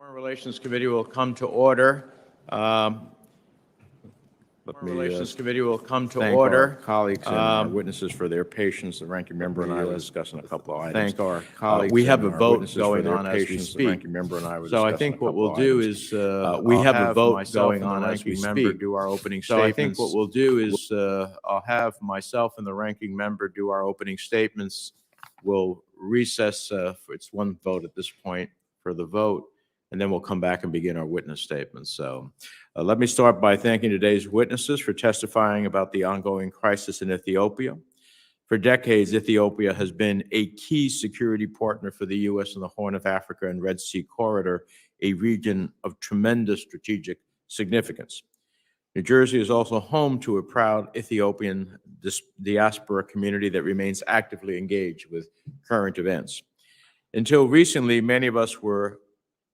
Foreign Relations Committee will come to order. Thank our colleagues and our witnesses for their patience. The ranking member and I were discussing a couple of items. We have a vote going on as we speak. So I think what we'll do is we have a vote going on as we speak. Do our opening So I statements. think what we'll do is I'll have myself and the ranking member do our opening statements. We'll recess. It's one vote at this point for the vote, and then we'll come back and begin our witness statements. So let me start by thanking today's witnesses for testifying about the ongoing crisis in Ethiopia. For decades, Ethiopia has been a key security partner for the U.S. in the Horn of Africa and Red Sea corridor, a region of tremendous strategic significance. New Jersey is also home to a proud Ethiopian diaspora community that remains actively engaged with current events. Until recently, many of us were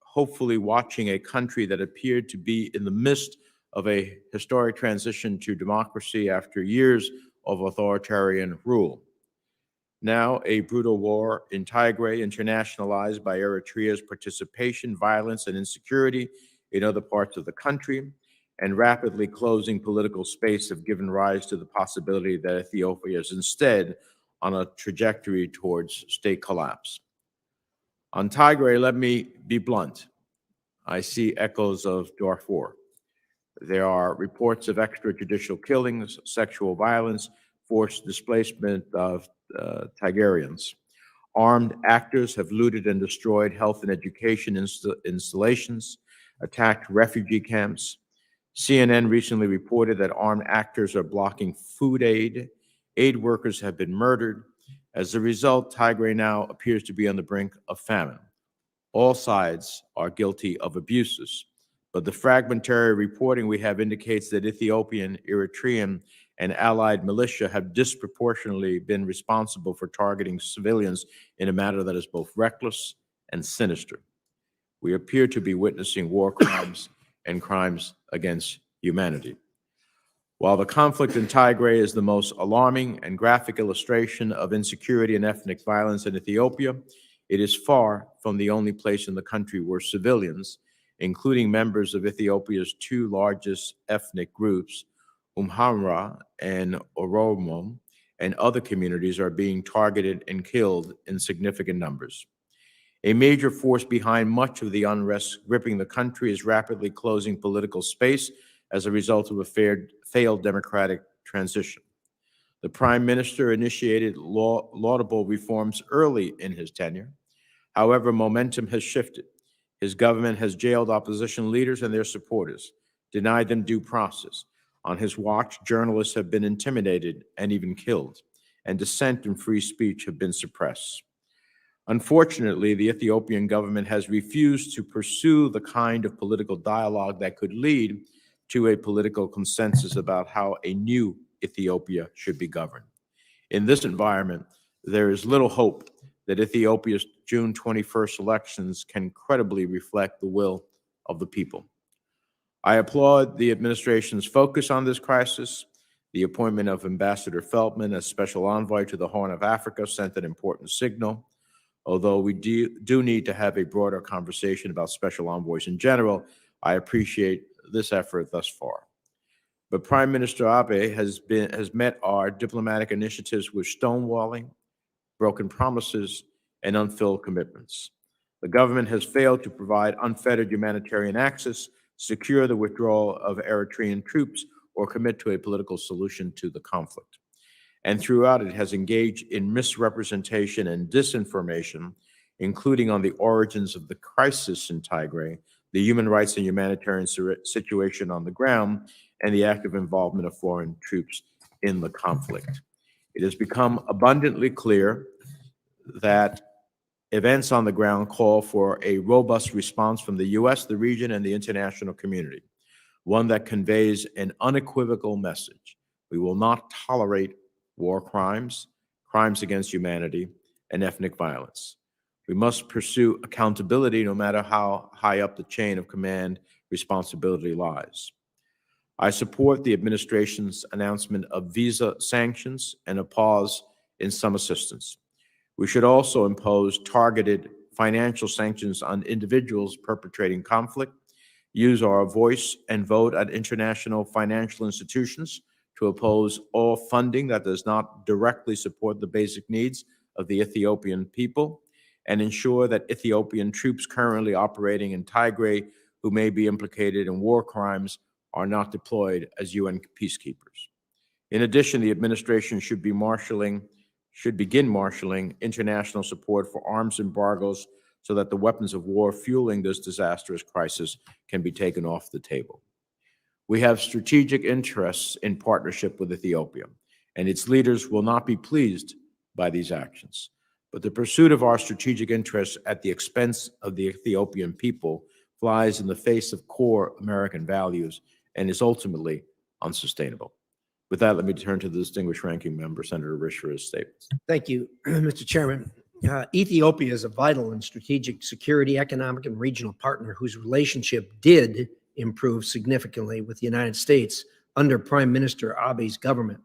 hopefully watching a country that appeared to be in the midst of a historic transition to democracy after years of authoritarian rule. Now, a brutal war in Tigray, internationalized by Eritrea's participation, violence, and insecurity in other parts of the country, and rapidly closing political space have given rise to the possibility that Ethiopia is instead on a trajectory towards state collapse. On Tigray, let me be blunt. I see echoes of Darfur. There are reports of extrajudicial killings, sexual violence, forced displacement of Tigrayans. Armed actors have looted and destroyed health and education installations, attacked refugee camps. CNN recently reported that armed actors are blocking food aid. Aid workers have been murdered. As a result, Tigray now appears to be on the brink of famine. All sides are guilty of abuses, but the fragmentary reporting we have indicates that Ethiopian, Eritrean, and allied militia have disproportionately been responsible for targeting civilians in a manner that is both reckless and sinister. We appear to be witnessing war crimes and crimes against humanity. While the conflict in Tigray is the most alarming and graphic illustration of insecurity and ethnic violence in Ethiopia, it is far from the only place in the country where civilians, including members of Ethiopia's two largest ethnic groups, Amhara and Oromo, and other communities are being targeted and killed in significant numbers. A major force behind much of the unrest gripping the country is rapidly closing political space as a result of a failed democratic transition. The Prime Minister initiated laudable reforms early in his tenure. However, momentum has shifted. His government has jailed opposition leaders and their supporters, denied them due process. On his watch, journalists have been intimidated and even killed, and dissent and free speech have been suppressed. Unfortunately, the Ethiopian government has refused to pursue the kind of political dialogue that could lead to a political consensus about how a new Ethiopia should be governed. In this environment, there is little hope that Ethiopia's June 21st elections can credibly reflect the will of the people. I applaud the administration's focus on this crisis. The appointment of Ambassador Feldman as special envoy to the Horn of Africa sent an important signal. Although we do need to have a broader conversation about special envoys in general, I appreciate this effort thus far. But Prime Minister Abe has met our diplomatic initiatives with stonewalling, broken promises, and unfilled commitments. The government has failed to provide unfettered humanitarian access, secure the withdrawal of Eritrean troops, or commit to a political solution to the conflict. And throughout, it has engaged in misrepresentation and disinformation, including on the origins of the crisis in Tigray, the human rights and humanitarian situation on the ground, and the active involvement of foreign troops in the conflict. It has become abundantly clear that events on the ground call for a robust response from the U.S., the region, and the international community, one that conveys an unequivocal message. We will not tolerate war crimes, crimes against humanity, and ethnic violence. We must pursue accountability no matter how high up the chain of command responsibility lies. I support the administration's announcement of visa sanctions and a pause in some assistance. We should also impose targeted financial sanctions on individuals perpetrating conflict, use our voice and vote at international financial institutions to oppose all funding that does not directly support the basic needs of the Ethiopian people, and ensure that Ethiopian troops currently operating in Tigray who may be implicated in war crimes are not deployed as UN peacekeepers. In addition, the administration should begin marshaling international support for arms embargoes so that the weapons of war fueling this disastrous crisis can be taken off the table. We have strategic interests in partnership with Ethiopia, and its leaders will not be pleased by these actions. But the pursuit of our strategic interests at the expense of the Ethiopian people flies in the face of core American values and is ultimately unsustainable. With that, let me turn to the distinguished ranking member, Senator Risch, for his statements. Thank you, Mr. Chairman. Ethiopia is a vital and strategic security, economic, and regional partner whose relationship did improve significantly with the United States under Prime Minister Abiy's government.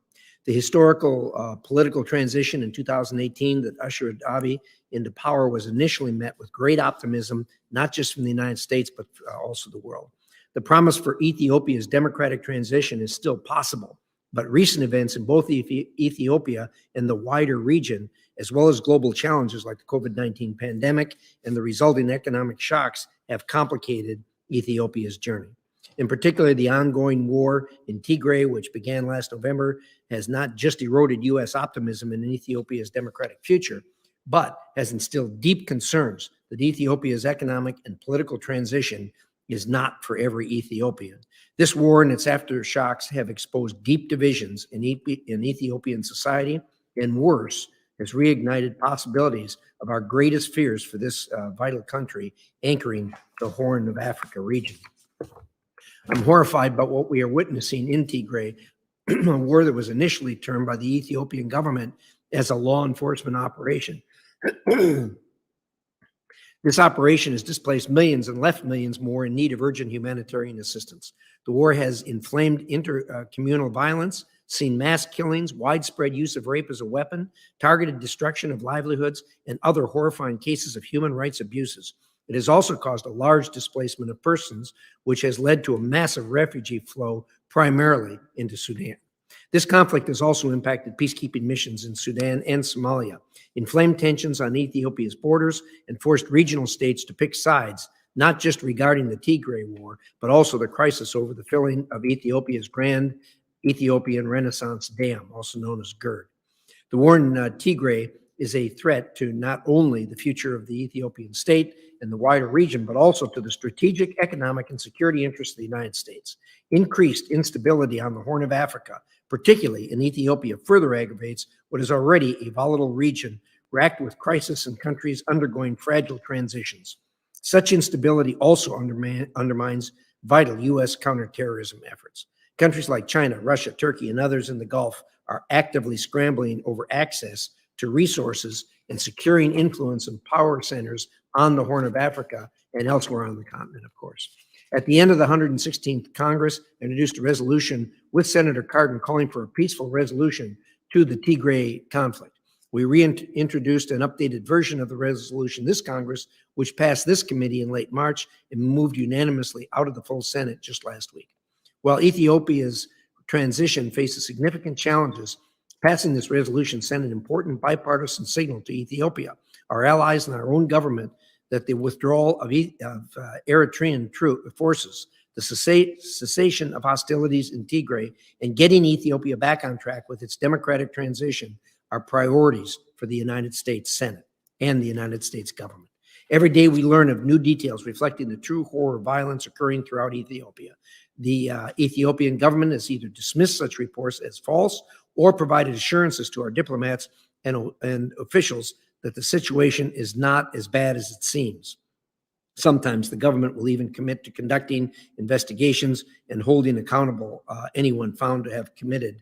The historical political transition in 2018 that ushered Abiy into power was initially met with great optimism, not just from the United States, but also the world. The promise for Ethiopia's democratic transition is still possible, but recent events in both Ethiopia and the wider region, as well as global challenges like the COVID-19 pandemic and the resulting economic shocks, have complicated Ethiopia's journey. In particular, the ongoing war in Tigray, which began last November, has not just eroded U.S. optimism in Ethiopia's democratic future, but has instilled deep concerns that Ethiopia's economic and political transition is not for every Ethiopian. This war and its aftershocks have exposed deep divisions in Ethiopian society, and worse, has reignited possibilities of our greatest fears for this vital country anchoring the Horn of Africa region. I'm horrified by what we are witnessing in Tigray, a war that was initially termed by the Ethiopian government as a law enforcement operation. This operation has displaced millions and left millions more in need of urgent humanitarian assistance. The war has inflamed intercommunal violence, seen mass killings, widespread use of rape as a weapon, targeted destruction of livelihoods, and other horrifying cases of human rights abuses. It has also caused a large displacement of persons, which has led to a massive refugee flow, primarily into Sudan. This conflict has also impacted peacekeeping missions in Sudan and Somalia, inflamed tensions on Ethiopia's borders, and forced regional states to pick sides, not just regarding the Tigray war, but also the crisis over the filling of Ethiopia's Grand Ethiopian Renaissance Dam, also known as GERD. The war in Tigray is a threat to not only the future of the Ethiopian state and the wider region, but also to the strategic, economic, and security interests of the United States. Increased instability on the Horn of Africa, particularly in Ethiopia, further aggravates what is already a volatile region racked with crisis and countries undergoing fragile transitions. Such instability also undermines vital U.S. counterterrorism efforts. Countries like China, Russia, Turkey, and others in the Gulf are actively scrambling over access to resources and securing influence and power centers on the Horn of Africa and elsewhere on the continent, of course. At the end of the 116th Congress, I introduced a resolution with Senator Cardin calling for a peaceful resolution to the Tigray conflict. We reintroduced an updated version of the resolution this Congress, which passed this committee in late March and moved unanimously out of the full Senate just last week. While Ethiopia's transition faces significant challenges, passing this resolution sent an important bipartisan signal to Ethiopia, our allies, and our own government that the withdrawal of Eritrean forces, the cessation of hostilities in Tigray, and getting Ethiopia back on track with its democratic transition are priorities for the United States Senate and the United States government. Every day we learn of new details reflecting the true horror of violence occurring throughout Ethiopia. The Ethiopian government has either dismissed such reports as false or provided assurances to our diplomats and officials that the situation is not as bad as it seems. Sometimes the government will even commit to conducting investigations and holding accountable anyone found to have committed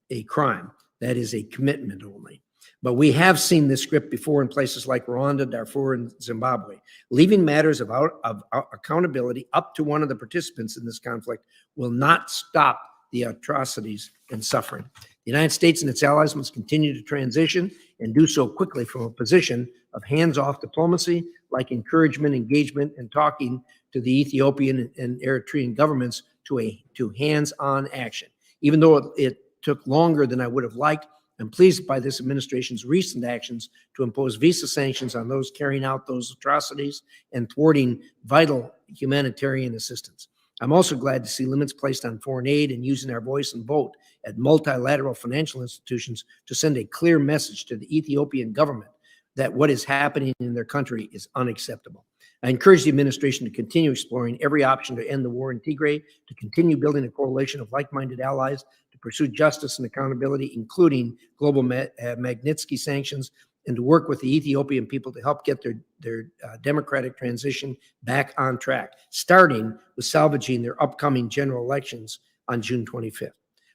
a crime. That is a commitment only. But we have seen this script before in places like Rwanda, Darfur, and Zimbabwe. Leaving matters of accountability up to one of the participants in this conflict will not stop the atrocities and suffering. The United States and its allies must continue to transition and do so quickly from a position of hands-off diplomacy, like encouragement, engagement, and talking to the Ethiopian and Eritrean governments to hands-on action. Even though it took longer than I would have liked, I'm pleased by this administration's recent actions to impose visa sanctions on those carrying out those atrocities and thwarting vital humanitarian assistance. I'm also glad to see limits placed on foreign aid and using our voice and vote at multilateral financial institutions to send a clear message to the Ethiopian government that what is happening in their country is unacceptable. I encourage the administration to continue exploring every option to end the war in Tigray, to continue building a coalition of like-minded allies, to pursue justice and accountability, including global Magnitsky sanctions, and to work with the Ethiopian people to help get their democratic transition back on track, starting with salvaging their upcoming general elections on June 25th.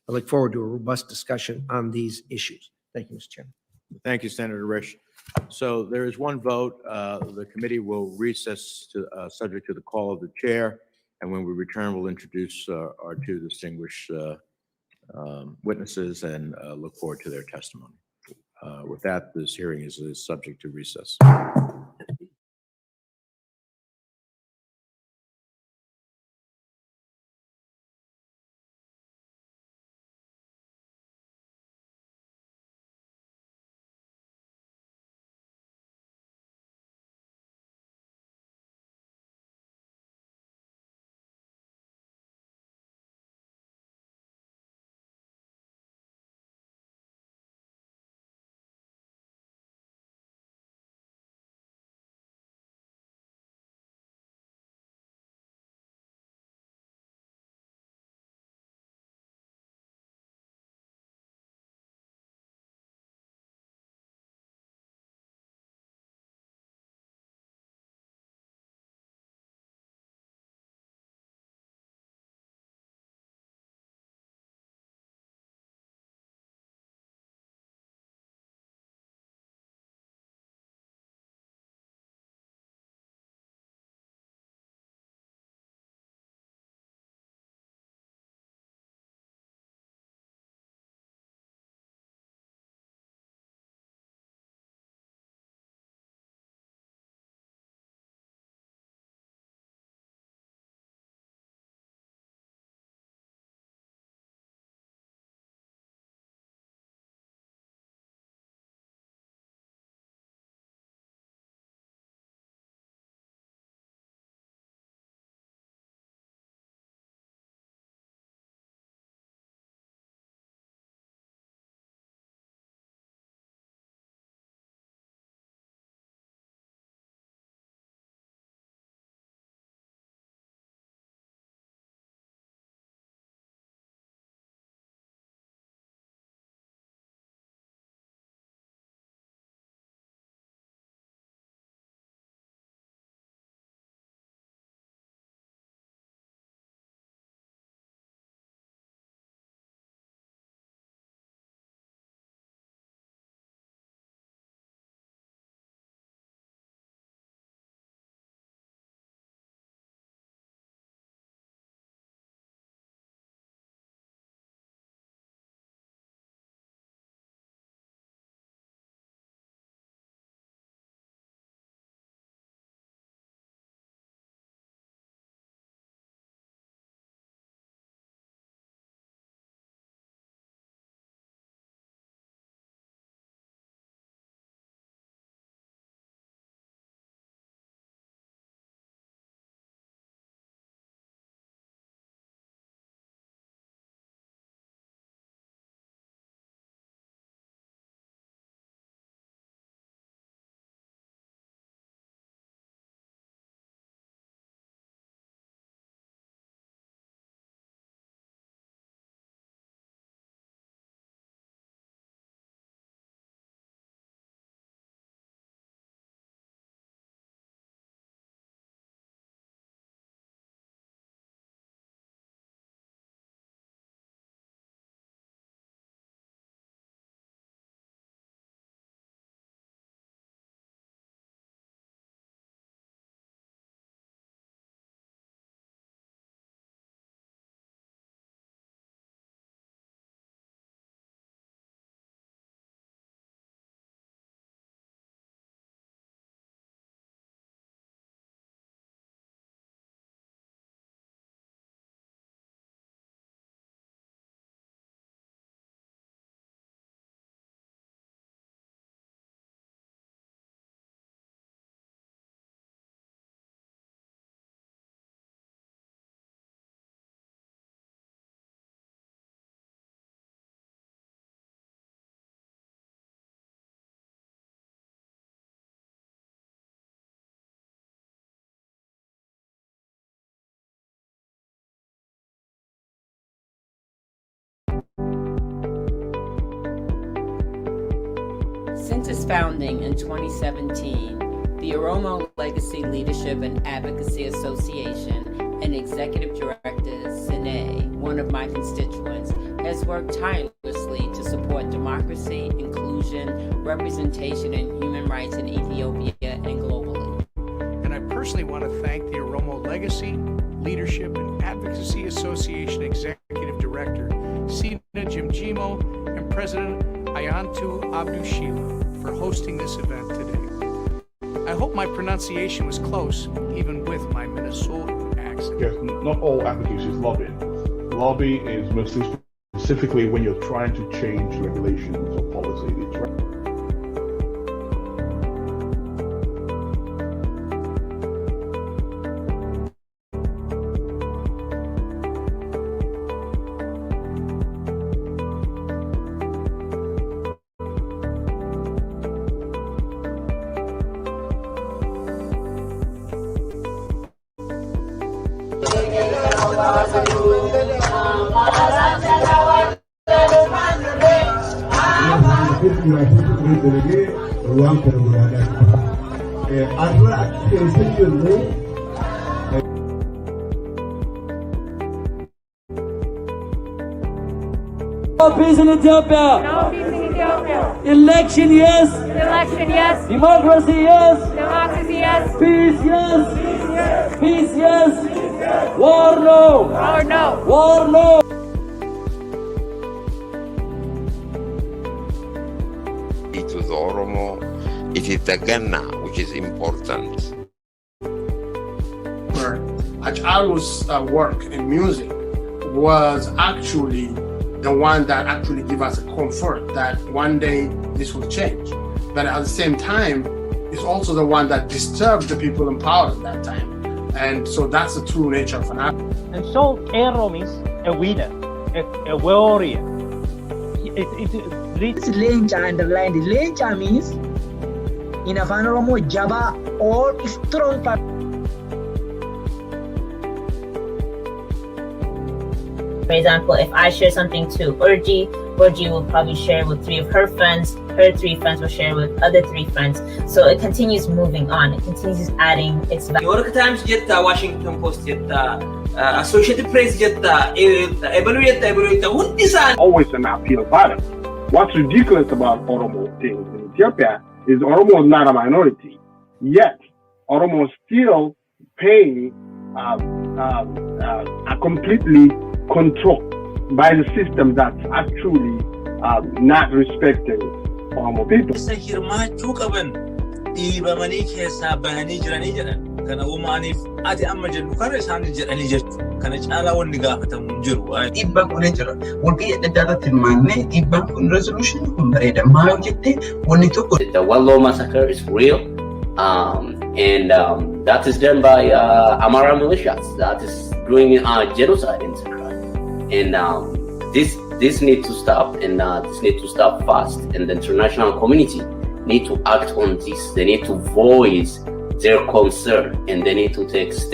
I look forward to a robust discussion on these issues. Thank you, Mr. Chairman. Thank you, Senator Risch. So there is one vote. The committee will recess subject to the call of the chair. And when we return, we'll introduce our two distinguished witnesses and look forward to their testimony. With that, this hearing is subject to recess. Since its founding in 2017, the Oromo Legacy Leadership and Advocacy Association and Executive Director Sine, one of my constituents, has worked tirelessly to support democracy, inclusion, representation, and human rights in Ethiopia and globally. And I personally want to thank the Oromo Legacy, Leadership, and Advocacy Association Executive Director, Sina Jimjimo, and President Ayantu Abdushila for hosting this event today. I hope my pronunciation was close, even with my Minnesota accent. Yes, not all advocacy is lobbying. Lobby is mostly specifically when you're trying to change regulations or policy. No peace in Ethiopia. No peace in Ethiopia. Election yes. Election yes. Democracy yes. Democracy yes. Peace yes. Peace yes. War no. Or no. War no. To the Oromo, it is the Ghana which is important. Achalu's work in music was actually the one that actually gave us a comfort that one day this will change. But at the same time, it's also the one that disturbed the people in power at that time. And so that's the true nature of an act. And so Ero means a winner, a warrior. Leenca underlined. Leenca means in Afaan Oromoo jabaa or strong. For example, if I share something to Urji, Urji will probably share with 3 of her friends, her 3 friends will share with other 3 friends. So it continues moving on, it continues adding its value. New York Times jetta, Washington Post jetta, Associated Press jetta, Always an appeal button. What's ridiculous about Oromo things in Ethiopia is Oromo is not a minority. Yet, Oromo is still paying a completely controlled by the system that's actually not respecting Oromo people. Kana uumaniif ati amma jennu kana isaan jedhanii jechu kana caalaa wanni gaafatamu hin jiru. Dhiibbaan kun jira. Wanti adda addaatti hirmaannee dhiibbaan kun resolution kun bareeda. Maal jettee wanni tokko. The Wallo massacre is real, and that is done by Amara militias. That is doing genocide in Tigray, and this needs to stop, and this needs to stop fast. And the international community need to act on this. They need to voice their concern, and they need to take steps.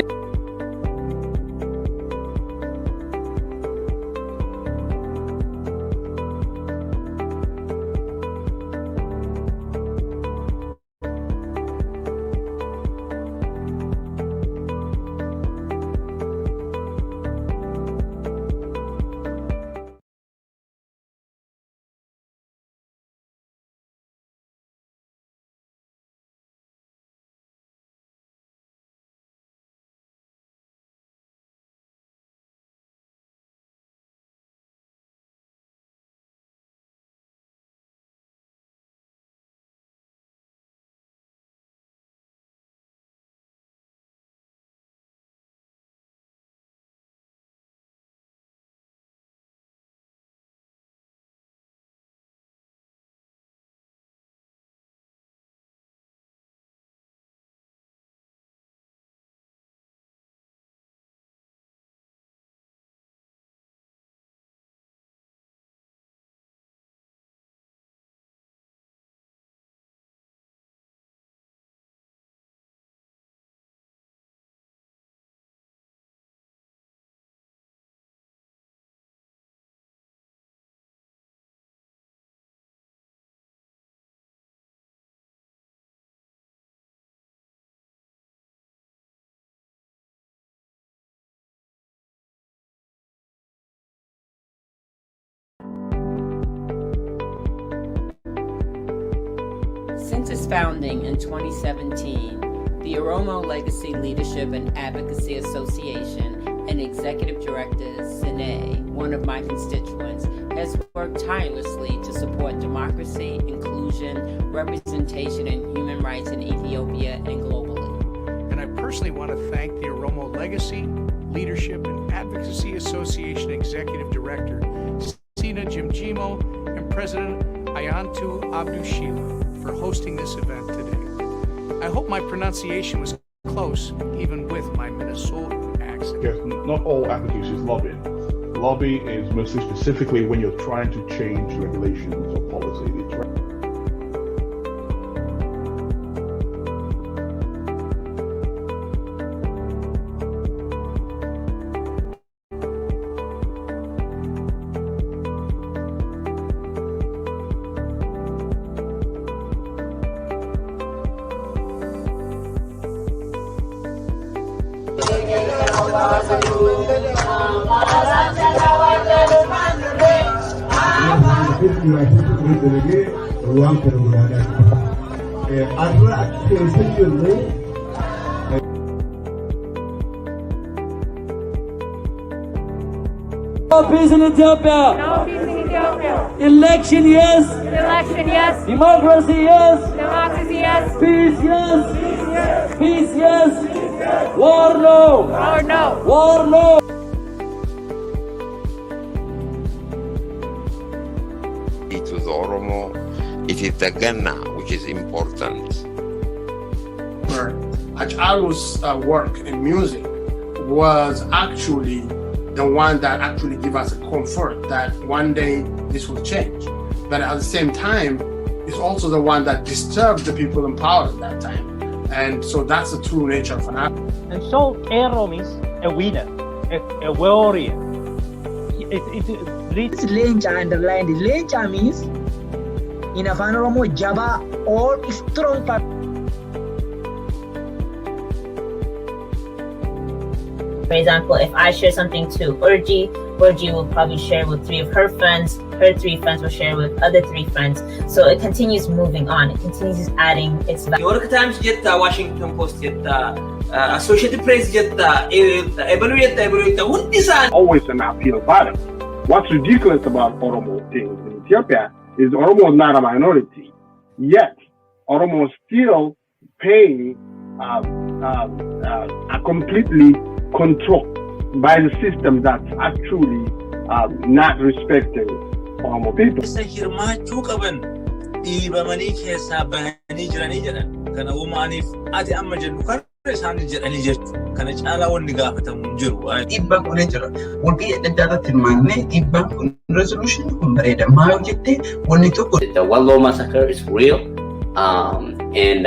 Since its founding in 2017, the Oromo Legacy Leadership and Advocacy Association and Executive Director Sine, one of my constituents, has worked tirelessly to support democracy, inclusion, representation, and human rights in Ethiopia and globally. And I personally want to thank the Oromo Legacy, Leadership, and Advocacy Association Executive Director Sina Jimjimo and President Ayantu Abdushila for hosting this event today. I hope my pronunciation was close, even with my Minnesota accent. Yes, not all advocacy is lobbying. Lobby is mostly specifically when you're trying to change regulations or policy. No peace in Ethiopia. No peace in Ethiopia. Election yes. Election yes. Democracy yes. Democracy yes. Peace yes. Peace yes. War no. War no. War no. It was Oromo. It is the Ghana, which is important. Achalu's work in music was actually the one that actually gave us a comfort that one day this will change. But at the same time, it's also the one that disturbed the people in power at that time. And so that's the true nature of an art. And so Ero means a winner, a warrior. This Lencha underlined. Lencha means in Afan Oromo Jaba or strong part. For example, if I share something to Urji, Urji will probably share with 3 of her friends, her 3 friends will share with other 3 friends. So it continues moving on, it continues adding its value. New York Times jetta, Washington Post jetta, Associated Press jetta, always an uphill battle. What's ridiculous about Oromo things in Ethiopia is Oromo is not a minority, yet Oromo is still paying a completely controlled by the system that's actually not respecting Oromo people. The Wallo massacre is real, and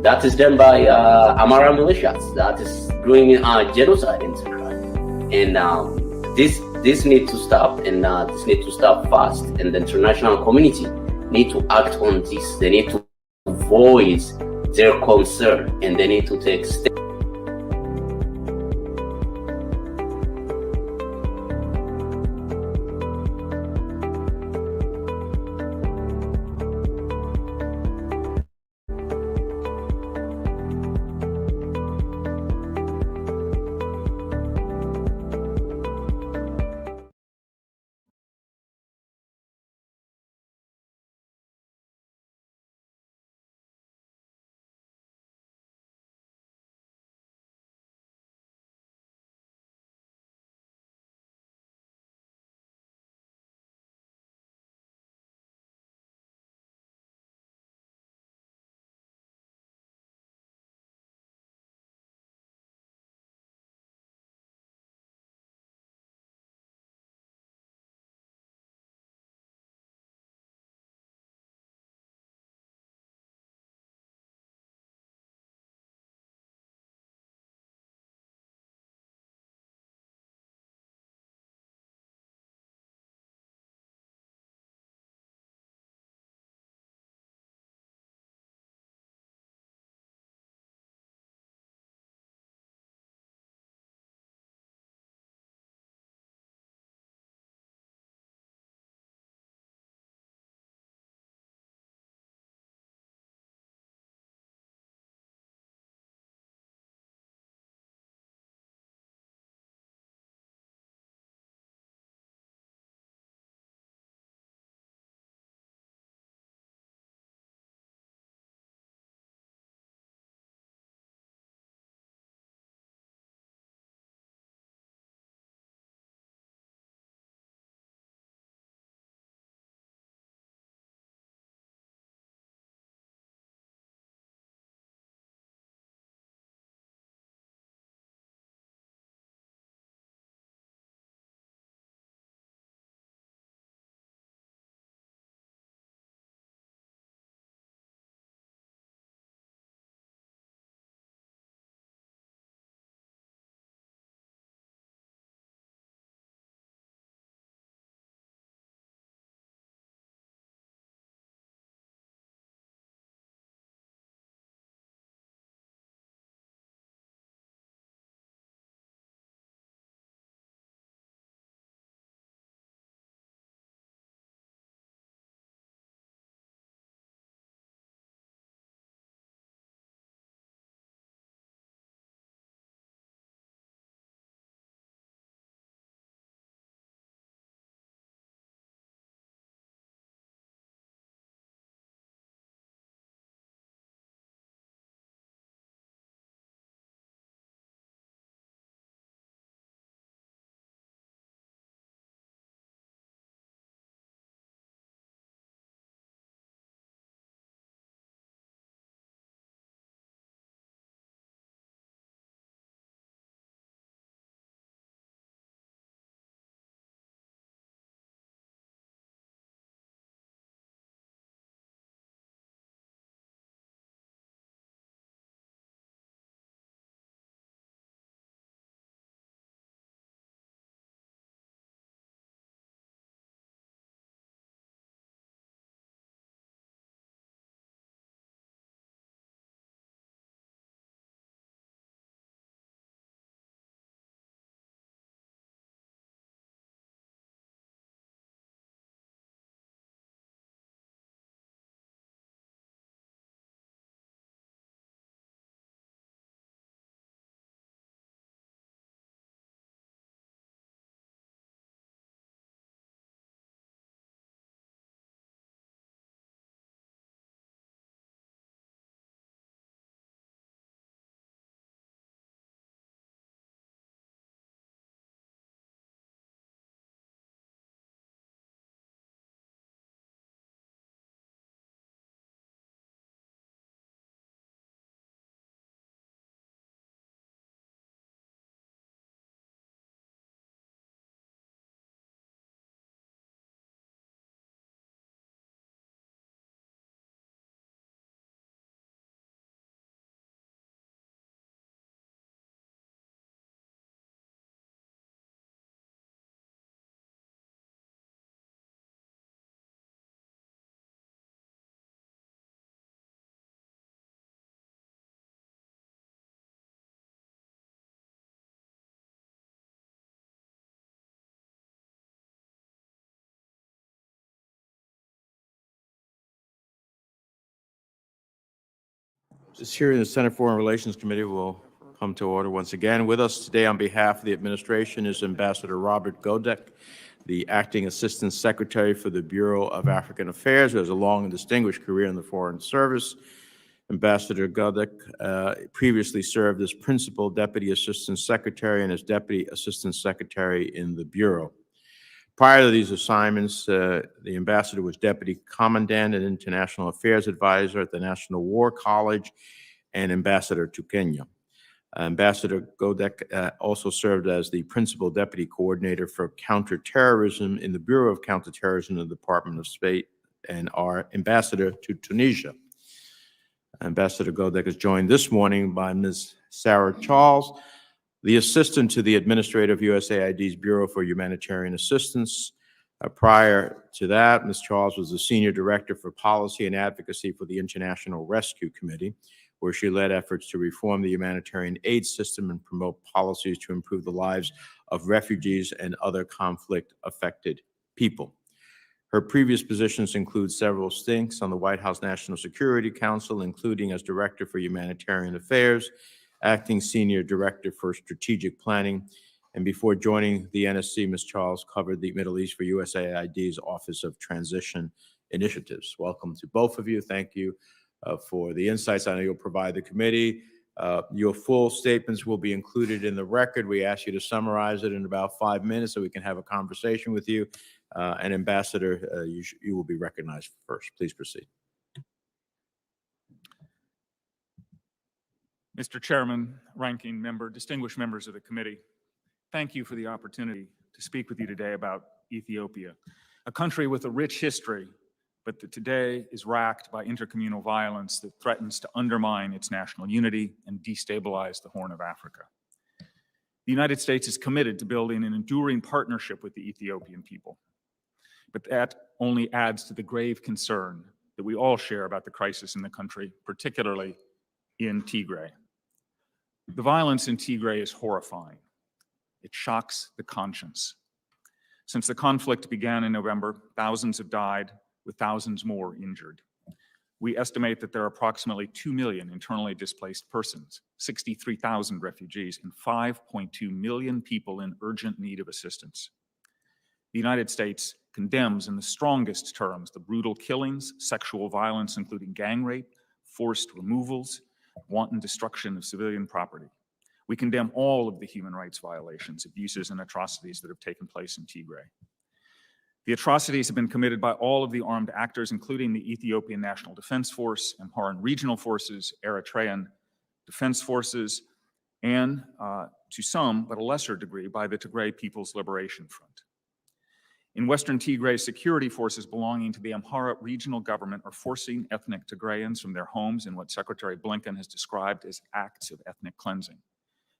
that is done by Amara militias. That is doing genocide in Tigray, and this needs to stop, and this needs to stop fast. And the international community need to act on this. They need to voice their concern, and they need to take steps. This hearing of the Senate Foreign Relations Committee will come to order once again. With us today on behalf of the administration is Ambassador Robert Godek, the Acting Assistant Secretary for the Bureau of African Affairs, who has a long and distinguished career in the Foreign Service. Ambassador Godek previously served as Principal Deputy Assistant Secretary and as Deputy Assistant Secretary in the Bureau. Prior to these assignments, the ambassador was Deputy Commandant and International Affairs Advisor at the National War College and Ambassador to Kenya. Ambassador Godek also served as the Principal Deputy Coordinator for Counterterrorism in the Bureau of Counterterrorism in the Department of State and our Ambassador to Tunisia. Ambassador Godek is joined this morning by Ms. Sarah Charles, the Assistant to the Administrator of USAID's Bureau for Humanitarian Assistance. Prior to that, Ms. Charles was the Senior Director for Policy and Advocacy for the International Rescue Committee, where she led efforts to reform the humanitarian aid system and promote policies to improve the lives of refugees and other conflict-affected people. Her previous positions include several stints on the White House National Security Council, including as Director for Humanitarian Affairs, Acting Senior Director for Strategic Planning, and before joining the NSC, Ms. Charles covered the Middle East for USAID's Office of Transition Initiatives. Welcome to both of you. Thank you for the insights I know you'll provide the committee. Your full statements will be included in the record. We ask you to summarize it in about 5 minutes so we can have a conversation with you. And Ambassador, you will be recognized first. Please proceed. Mr. Chairman, Ranking Member, distinguished members of the committee, thank you for the opportunity to speak with you today about Ethiopia, a country with a rich history, but that today is racked by intercommunal violence that threatens to undermine its national unity and destabilize the Horn of Africa. The United States is committed to building an enduring partnership with the Ethiopian people, but that only adds to the grave concern that we all share about the crisis in the country, particularly in Tigray. The violence in Tigray is horrifying. It shocks the conscience. Since the conflict began in November, thousands have died, with thousands more injured. We estimate that there are approximately 2 million internally displaced persons, 63,000 refugees, and 5.2 million people in urgent need of assistance. The United States condemns in the strongest terms the brutal killings, sexual violence, including gang rape, forced removals, wanton destruction of civilian property. We condemn all of the human rights violations, abuses, and atrocities that have taken place in Tigray. The atrocities have been committed by all of the armed actors, including the Ethiopian National Defense Force, Amharan Regional Forces, Eritrean Defense Forces, and to some, but a lesser degree, by the Tigray People's Liberation Front. In Western Tigray, security forces belonging to the Amhara regional government are forcing ethnic Tigrayans from their homes in what Secretary Blinken has described as acts of ethnic cleansing.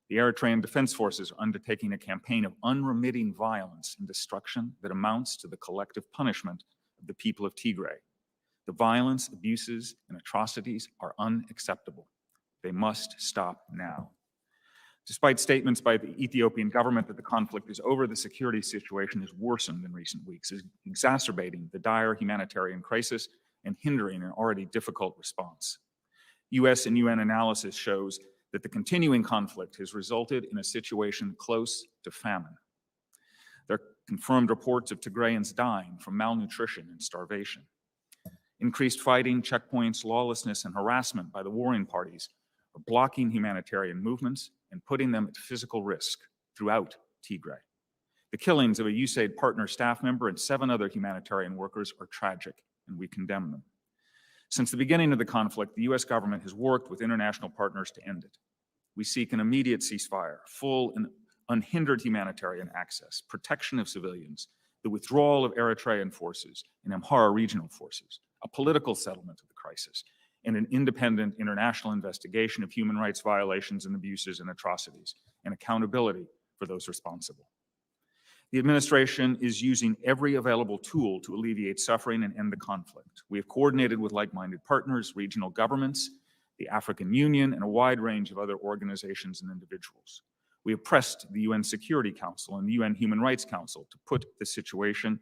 The Eritrean Defense Forces are undertaking a campaign of unremitting violence and destruction that amounts to the collective punishment of the people of Tigray. The violence, abuses, and atrocities are unacceptable. They must stop now. Despite statements by the Ethiopian government that the conflict is over, the security situation has worsened in recent weeks, exacerbating the dire humanitarian crisis and hindering an already difficult response. US and UN analysis shows that the continuing conflict has resulted in a situation close to famine. There are confirmed reports of Tigrayans dying from malnutrition and starvation. Increased fighting, checkpoints, lawlessness, and harassment by the warring parties are blocking humanitarian movements and putting them at physical risk throughout Tigray. The killings of a USAID partner staff member and 7 other humanitarian workers are tragic, and we condemn them. Since the beginning of the conflict, the US government has worked with international partners to end it. We seek an immediate ceasefire, full and unhindered humanitarian access, protection of civilians, the withdrawal of Eritrean forces and Amhara regional forces, a political settlement of the crisis, and an independent international investigation of human rights violations and abuses and atrocities, and accountability for those responsible. The administration is using every available tool to alleviate suffering and end the conflict. We have coordinated with like-minded partners, regional governments, the African Union, and a wide range of other organizations and individuals. We have pressed the UN Security Council and the UN Human Rights Council to put the situation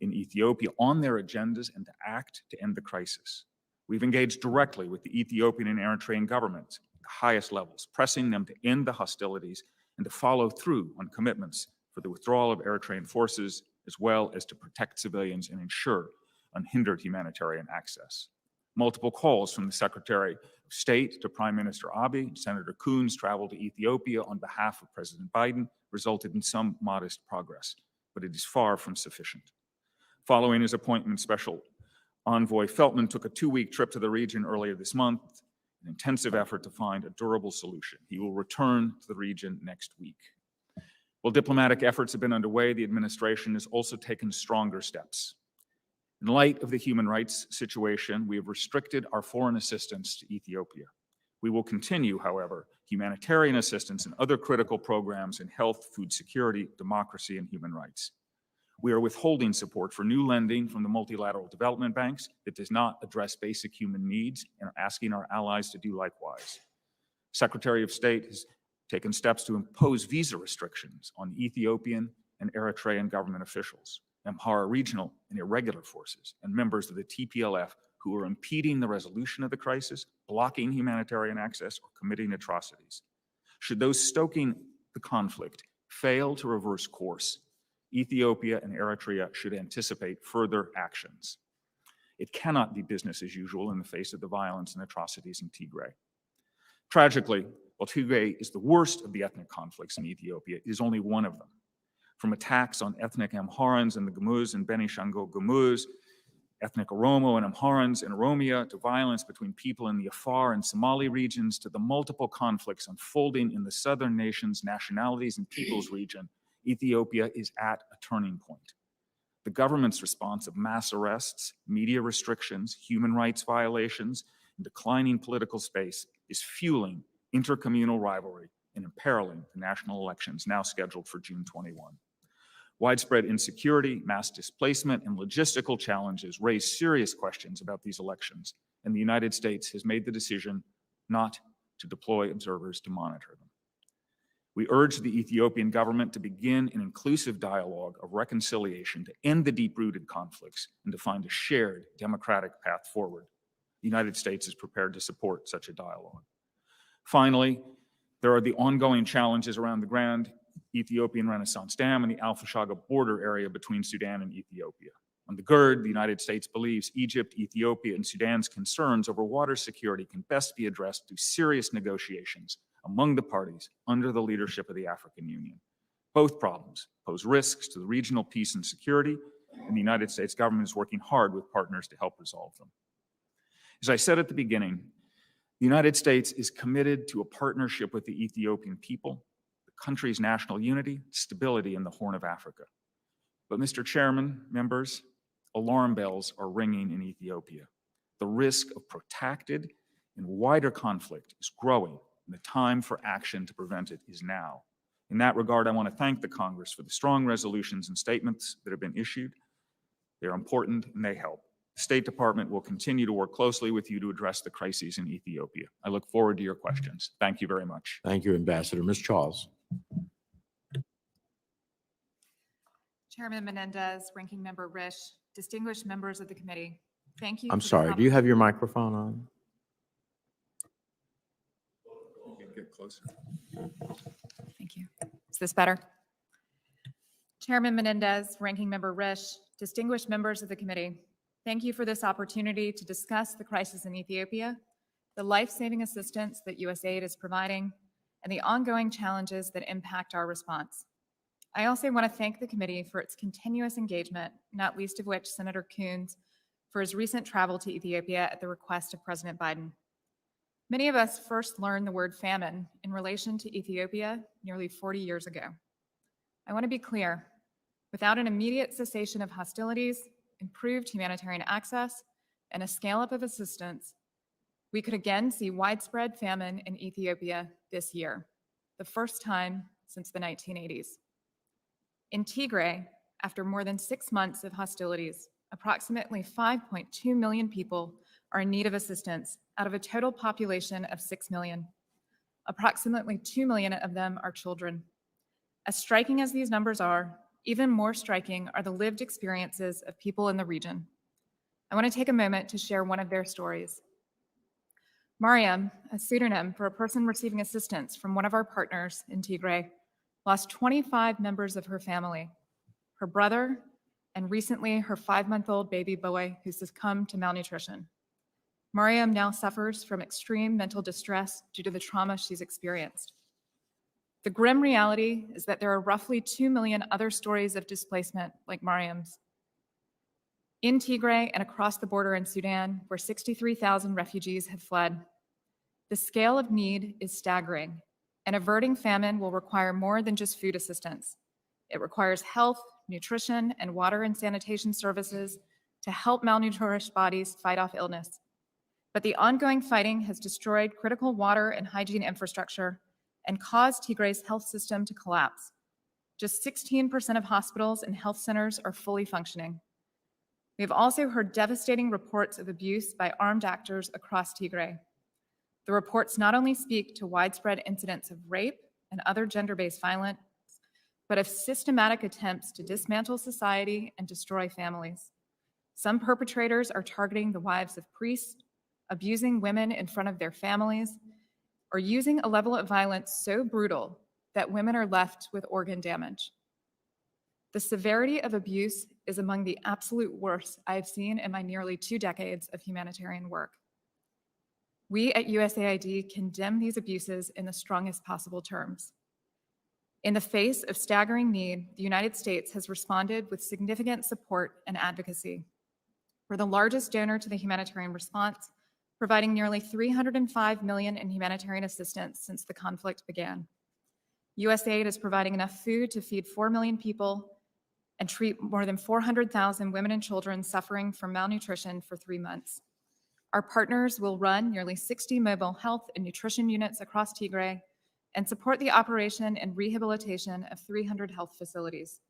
in Ethiopia on their agendas and to act to end the crisis. We've engaged directly with the Ethiopian and Eritrean governments at the highest levels, pressing them to end the hostilities and to follow through on commitments for the withdrawal of Eritrean forces, as well as to protect civilians and ensure unhindered humanitarian access. Multiple calls from the Secretary of State to Prime Minister Abiy and Senator Coons traveled to Ethiopia on behalf of President Biden resulted in some modest progress, but it is far from sufficient. Following his appointment, Special Envoy Feltman took a 2-week trip to the region earlier this month, an intensive effort to find a durable solution. He will return to the region next week. While diplomatic efforts have been underway, the administration has also taken stronger steps. In light of the human rights situation, we have restricted our foreign assistance to Ethiopia. We will continue, however, humanitarian assistance and other critical programs in health, food security, democracy, and human rights. We are withholding support for new lending from the multilateral development banks that does not address basic human needs and are asking our allies to do likewise. Secretary of State has taken steps to impose visa restrictions on Ethiopian and Eritrean government officials, Amhara regional and irregular forces, and members of the TPLF who are impeding the resolution of the crisis, blocking humanitarian access, or committing atrocities. Should those stoking the conflict fail to reverse course, Ethiopia and Eritrea should anticipate further actions. It cannot be business as usual in the face of the violence and atrocities in Tigray. Tragically, while Tigray is the worst of the ethnic conflicts in Ethiopia, it is only one of them. From attacks on ethnic Amharans and the Gumuz and Benishangul Gumuz, ethnic Oromo and Amharans in Oromia, to violence between people in the Afar and Somali regions, to the multiple conflicts unfolding in the southern nations, nationalities, and peoples region, Ethiopia is at a turning point. The government's response of mass arrests, media restrictions, human rights violations, and declining political space is fueling intercommunal rivalry and imperiling the national elections now scheduled for June 21. Widespread insecurity, mass displacement, and logistical challenges raise serious questions about these elections, and the United States has made the decision not to deploy observers to monitor them. We urge the Ethiopian government to begin an inclusive dialogue of reconciliation to end the deep-rooted conflicts and to find a shared democratic path forward. The United States is prepared to support such a dialogue. Finally, there are the ongoing challenges around the Grand Ethiopian Renaissance Dam and the Al Fashaga border area between Sudan and Ethiopia. On the GERD, the United States believes Egypt, Ethiopia, and Sudan's concerns over water security can best be addressed through serious negotiations among the parties under the leadership of the African Union. Both problems pose risks to the regional peace and security, and the United States government is working hard with partners to help resolve them. As I said at the beginning, the United States is committed to a partnership with the Ethiopian people, the country's national unity, stability in the Horn of Africa. But Mr. Chairman, members, alarm bells are ringing in Ethiopia. The risk of protracted and wider conflict is growing, and the time for action to prevent it is now. In that regard, I want to thank the Congress for the strong resolutions and statements that have been issued. They're important and they help. The State Department will continue to work closely with you to address the crises in Ethiopia. I look forward to your questions. Thank you very much. Thank you, Ambassador. Ms. Charles. Chairman Menendez, Ranking Member Risch, distinguished members of the committee, thank you. I'm sorry, do you have your microphone on? Get closer. Thank you. Is this better? Chairman Menendez, Ranking Member Risch, distinguished members of the committee, thank you for this opportunity to discuss the crisis in Ethiopia, the life-saving assistance that USAID is providing, and the ongoing challenges that impact our response. I also want to thank the committee for its continuous engagement, not least of which Senator Coons for his recent travel to Ethiopia at the request of President Biden. Many of us first learned the word famine in relation to Ethiopia nearly 40 years ago. I want to be clear, without an immediate cessation of hostilities, improved humanitarian access, and a scale-up of assistance, we could again see widespread famine in Ethiopia this year, the first time since the 1980s. In Tigray, after more than 6 months of hostilities, approximately 5.2 million people are in need of assistance out of a total population of 6 million. Approximately 2 million of them are children. As striking as these numbers are, even more striking are the lived experiences of people in the region. I want to take a moment to share one of their stories. Mariam, a pseudonym for a person receiving assistance from one of our partners in Tigray, lost 25 members of her family, her brother, and recently her 5-month-old baby boy who succumbed to malnutrition. Mariam now suffers from extreme mental distress due to the trauma she's experienced. The grim reality is that there are roughly 2 million other stories of displacement like Mariam's. In Tigray and across the border in Sudan, where 63,000 refugees have fled, the scale of need is staggering, and averting famine will require more than just food assistance. It requires health, nutrition, and water and sanitation services to help malnourished bodies fight off illness. But the ongoing fighting has destroyed critical water and hygiene infrastructure and caused Tigray's health system to collapse. Just 16% of hospitals and health centers are fully functioning. We have also heard devastating reports of abuse by armed actors across Tigray. The reports not only speak to widespread incidents of rape and other gender-based violence, but of systematic attempts to dismantle society and destroy families. Some perpetrators are targeting the wives of priests, abusing women in front of their families, or using a level of violence so brutal that women are left with organ damage. The severity of abuse is among the absolute worst I have seen in my nearly 2 decades of humanitarian work. We at USAID condemn these abuses in the strongest possible terms. In the face of staggering need, the United States has responded with significant support and advocacy. We're the largest donor to the humanitarian response, providing nearly $305 million in humanitarian assistance since the conflict began. USAID is providing enough food to feed 4 million people and treat more than 400,000 women and children suffering from malnutrition for 3 months. Our partners will run nearly 60 mobile health and nutrition units across Tigray and support the operation and rehabilitation of 300 health facilities.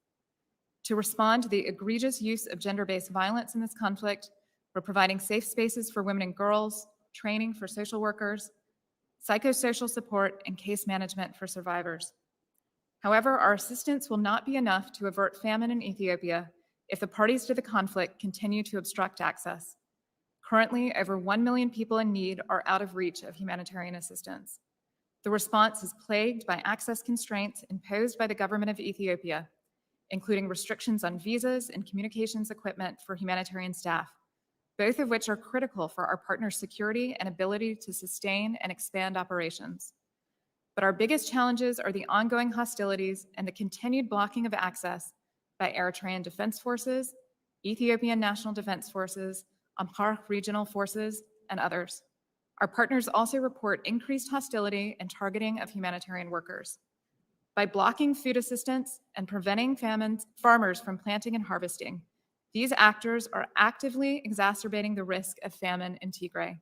To respond to the egregious use of gender-based violence in this conflict, we're providing safe spaces for women and girls, training for social workers, psychosocial support, and case management for survivors. However, our assistance will not be enough to avert famine in Ethiopia if the parties to the conflict continue to obstruct access. Currently, over 1 million people in need are out of reach of humanitarian assistance. The response is plagued by access constraints imposed by the government of Ethiopia, including restrictions on visas and communications equipment for humanitarian staff, both of which are critical for our partners' security and ability to sustain and expand operations. But our biggest challenges are the ongoing hostilities and the continued blocking of access by Eritrean Defense Forces, Ethiopian National Defense Forces, Amhara Regional Forces, and others. Our partners also report increased hostility and targeting of humanitarian workers. By blocking food assistance and preventing farmers from planting and harvesting, these actors are actively exacerbating the risk of famine in Tigray.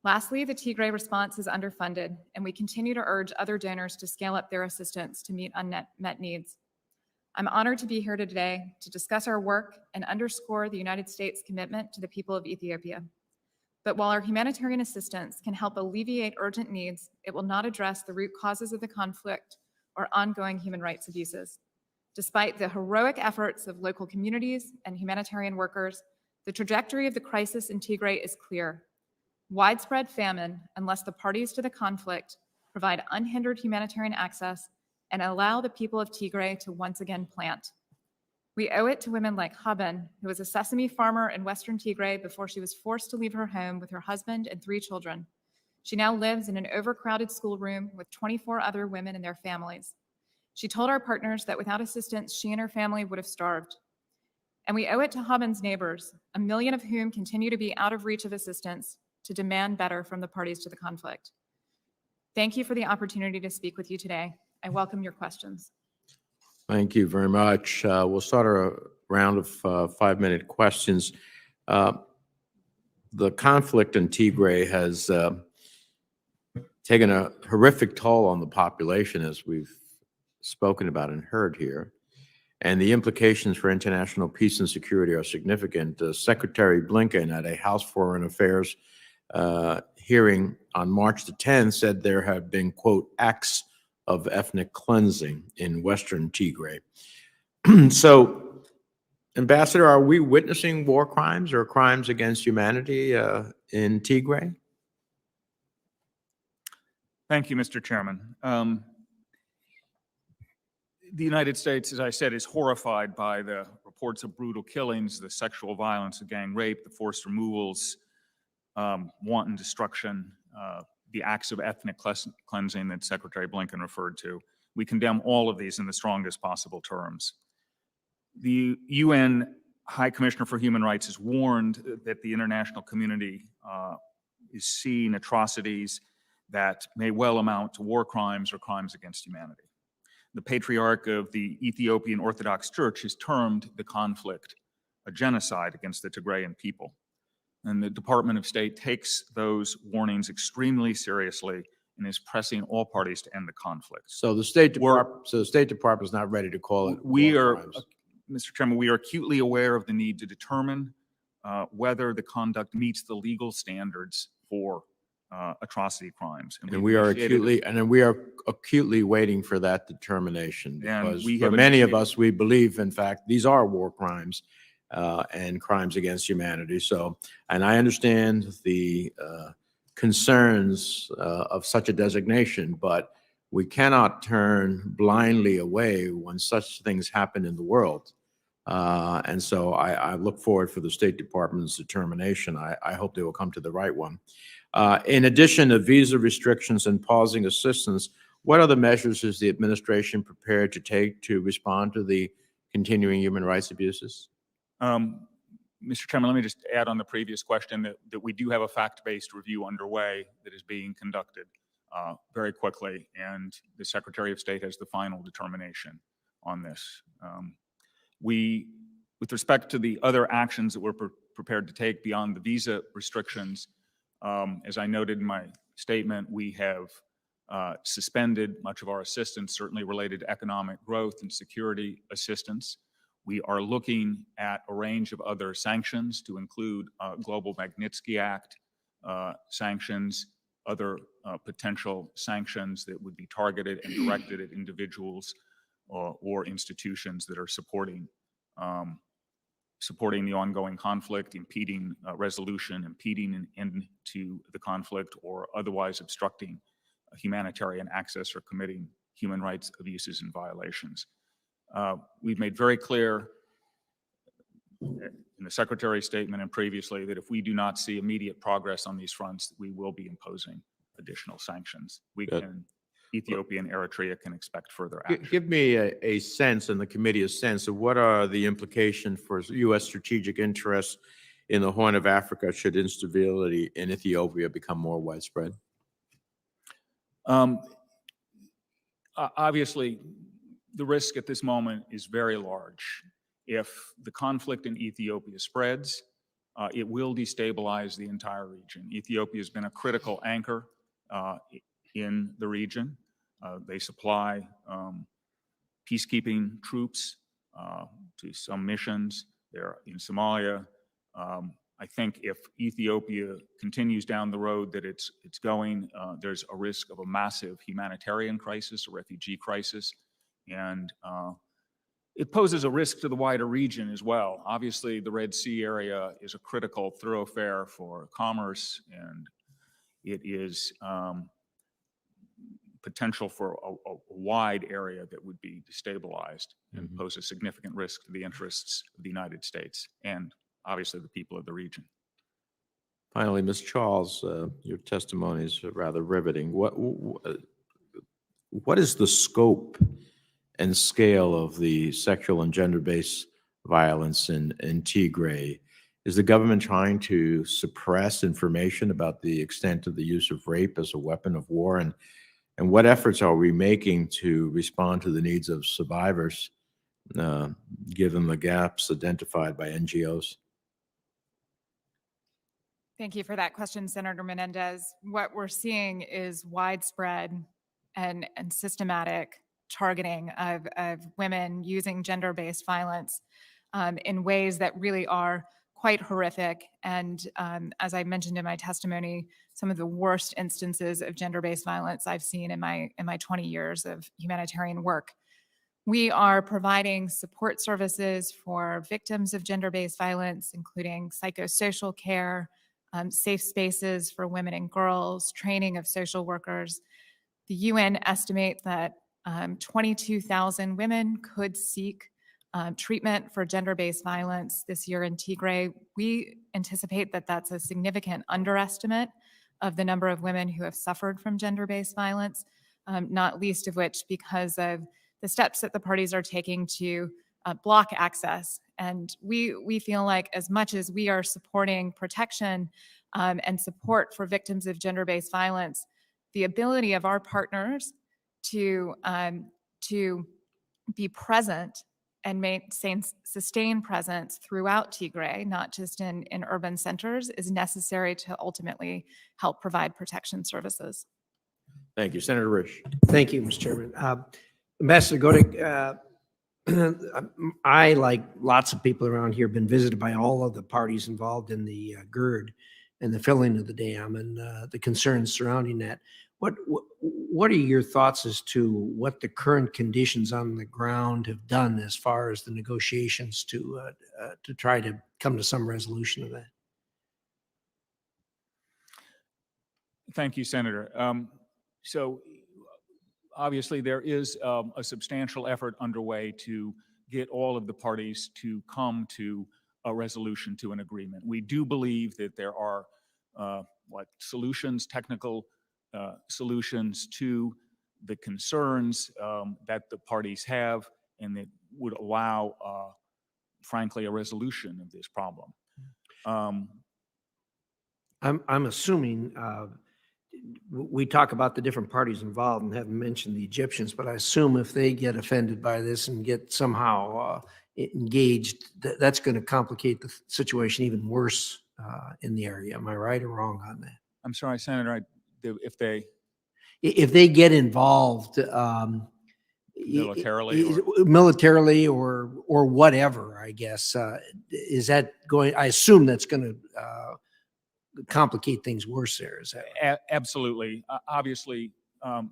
Lastly, the Tigray response is underfunded, and we continue to urge other donors to scale up their assistance to meet unmet needs. I'm honored to be here today to discuss our work and underscore the United States' commitment to the people of Ethiopia. But while our humanitarian assistance can help alleviate urgent needs, it will not address the root causes of the conflict or ongoing human rights abuses. Despite the heroic efforts of local communities and humanitarian workers, the trajectory of the crisis in Tigray is clear. Widespread famine, unless the parties to the conflict provide unhindered humanitarian access and allow the people of Tigray to once again plant. We owe it to women like Haben, who was a sesame farmer in Western Tigray before she was forced to leave her home with her husband and 3 children. She now lives in an overcrowded schoolroom with 24 other women and their families. She told our partners that without assistance, she and her family would have starved. And we owe it to Haben's neighbors, 1 million of whom continue to be out of reach of assistance, to demand better from the parties to the conflict. Thank you for the opportunity to speak with you today. I welcome your questions. Thank you very much. We'll start a round of 5-minute questions. The conflict in Tigray has taken a horrific toll on the population, as we've spoken about and heard here. And the implications for international peace and security are significant. Secretary Blinken at a House Foreign Affairs hearing on March the 10th said there have been, quote, acts of ethnic cleansing in Western Tigray. So Ambassador, are we witnessing war crimes or crimes against humanity in Tigray? Thank you, Mr. Chairman. The United States, as I said, is horrified by the reports of brutal killings, the sexual violence, the gang rape, the forced removals, wanton destruction, the acts of ethnic cleansing that Secretary Blinken referred to. We condemn all of these in the strongest possible terms. The UN High Commissioner for Human Rights has warned that the international community is seeing atrocities that may well amount to war crimes or crimes against humanity. The Patriarch of the Ethiopian Orthodox Church has termed the conflict a genocide against the Tigrayan people. And the Department of State takes those warnings extremely seriously and is pressing all parties to end the conflict. So the State Department is not ready to call it We war are, crimes. Mr. Chairman, we are acutely aware of the need to determine whether the conduct meets the legal standards for atrocity crimes. And we are acutely waiting for that determination, And because we for have many of initiated- us, we believe, in fact, these are war crimes and crimes against humanity. So, and I understand the concerns of such a designation, but we cannot turn blindly away when such things happen in the world. And so I look forward for the State Department's determination. I hope they will come to the right one. In addition to visa restrictions and pausing assistance, what other measures is the administration prepared to take to respond to the continuing human rights abuses? Mr. Chairman, let me just add on the previous question that we do have a fact-based review underway that is being conducted very quickly, and the Secretary of State has the final determination on this. With respect to the other actions that we're prepared to take beyond the visa restrictions, as I noted in my statement, we have suspended much of our assistance, certainly related to economic growth and security assistance. We are looking at a range of other sanctions to include Global Magnitsky Act sanctions, other potential sanctions that would be targeted and directed at individuals or institutions that are supporting the ongoing conflict, impeding resolution, impeding an end to the conflict, or otherwise obstructing humanitarian access or committing human rights abuses and violations. We've made very clear in the Secretary's statement and previously that if we do not see immediate progress on these fronts, we will be imposing additional sanctions. Ethiopia and Eritrea can expect further action. Give me a sense, and the committee a sense, of what are the implications for U.S. strategic interests in the Horn of Africa should instability in Ethiopia become more widespread? Obviously, the risk at this moment is very large. If the conflict in Ethiopia spreads, it will destabilize the entire region. Ethiopia has been a critical anchor in the region. They supply peacekeeping troops to some missions. They're in Somalia. I think if Ethiopia continues down the road that it's going, there's a risk of a massive humanitarian crisis, a refugee crisis, and it poses a risk to the wider region as well. Obviously, the Red Sea area is a critical thoroughfare for commerce, and it is potential for a wide area that would be destabilized and pose a significant risk to the interests of the United States and obviously the people of the region. Finally, Ms. Charles, your testimony is rather riveting. What is the scope and scale of the sexual and gender-based violence in Tigray? Is the government trying to suppress information about the extent of the use of rape as a weapon of war? And what efforts are we making to respond to the needs of survivors, given the gaps identified by NGOs? Thank you for that question, Senator Menendez. What we're seeing is widespread and systematic targeting of women using gender-based violence in ways that really are quite horrific. And as I mentioned in my testimony, some of the worst instances of gender-based violence I've seen in my 20 years of humanitarian work. We are providing support services for victims of gender-based violence, including psychosocial care, safe spaces for women and girls, training of social workers. The UN estimates that 22,000 women could seek treatment for gender-based violence this year in Tigray. We anticipate that that's a significant underestimate of the number of women who have suffered from gender-based violence, not least of which because of the steps that the parties are taking to block access. And we feel like as much as we are supporting protection and support for victims of gender-based violence, the ability of our partners to be present and sustain presence throughout Tigray, not just in urban centers, is necessary to ultimately help provide protection services. Thank you. Senator Risch. Thank you, Mr. Chairman. Ambassador Godek, I, like lots of people around here, have been visited by all of the parties involved in the GERD and the filling of the dam and the concerns surrounding that. What are your thoughts as to what the current conditions on the ground have done as far as the negotiations to try to come to some resolution of that? Thank you, Senator. So obviously there is a substantial effort underway to get all of the parties to come to a resolution, to an agreement. We do believe that there are technical solutions to the concerns that the parties have, and that would allow, frankly, a resolution of this problem. I'm assuming we talk about the different parties involved and haven't mentioned the Egyptians, but I assume if they get offended by this and get somehow engaged, that's going to complicate the situation even worse in the area. Am I right or wrong on that? I'm sorry, Senator, if they get involved militarily or whatever, I guess, is that going? I assume that's going to complicate things worse there. Is that absolutely? Obviously,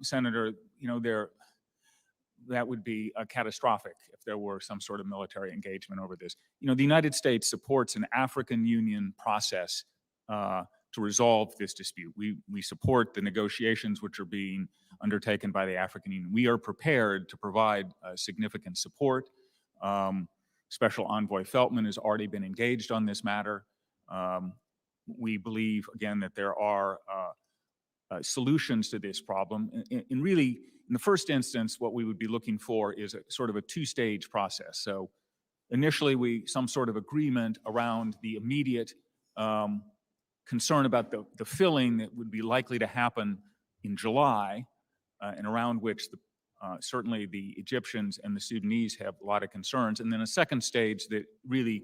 Senator, that would be catastrophic if there were some sort of military engagement over this. The United States supports an African Union process to resolve this dispute. We support the negotiations which are being undertaken by the African Union. We are prepared to provide significant support. Special Envoy Feltman has already been engaged on this matter. We believe, again, that there are solutions to this problem. And really, in the first instance, what we would be looking for is a sort of a two-stage process. So initially, some sort of agreement around the immediate concern about the filling that would be likely to happen in July, and around which certainly the Egyptians and the Sudanese have a lot of concerns. And then a second stage that really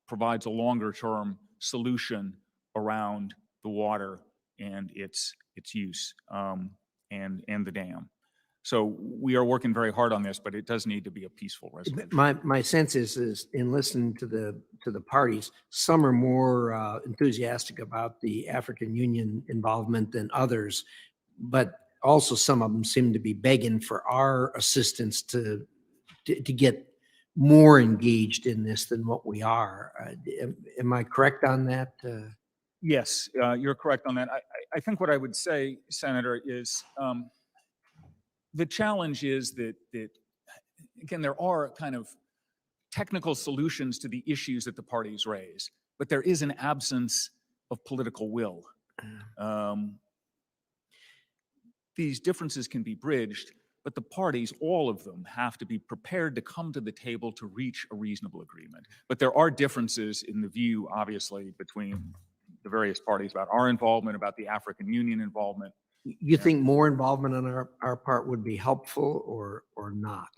provides a longer-term solution around the water and its use and the dam. So we are working very hard on this, but it does need to be a peaceful resolution. My sense is in listening to the parties, some are more enthusiastic about the African Union involvement than others, but also some of them seem to be begging for our assistance to get more engaged in this than what we are. Am I correct on that? Yes, you're correct on that. I think what I would say, Senator, is the challenge is that, again, there are kind of technical solutions to the issues that the parties raise, but there is an absence of political will. These differences can be bridged, but the parties, all of them, have to be prepared to come to the table to reach a reasonable agreement. But there are differences in the view, obviously, between the various parties about our involvement, about the African Union involvement. You think more involvement on our part would be helpful or not?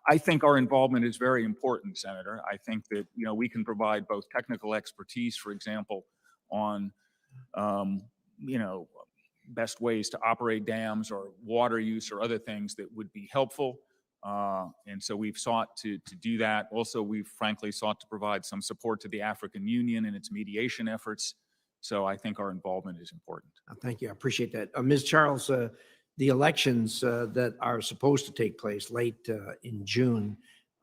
I think our involvement is very important, Senator. I think that we can provide both technical expertise, for example, on best ways to operate dams or water use or other things that would be helpful. And so we've sought to do that. Also, we've frankly sought to provide some support to the African Union and its mediation efforts. So I think our involvement is important. Thank you. I appreciate that. Ms. Charles, the elections that are supposed to take place late in June,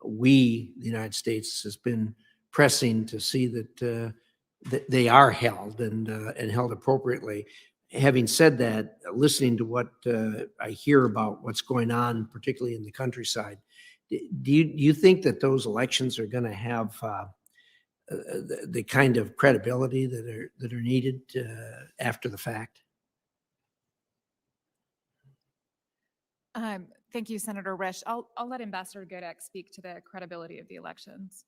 we, the United States, has been pressing to see that they are held and held appropriately. Having said that, listening to what I hear about what's going on, particularly in the countryside, do you think that those elections are going to have the kind of credibility that are needed after the fact? Thank you, Senator Risch. I'll let Ambassador Godek speak to the credibility of the elections.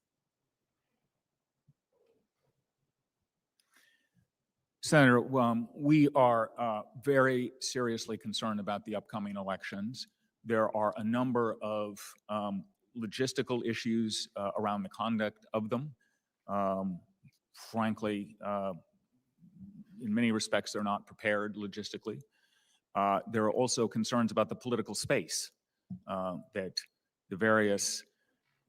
Senator, we are very seriously concerned about the upcoming elections. There are a number of logistical issues around the conduct of them. Frankly, in many respects, they're not prepared logistically. There are also concerns about the political space that the various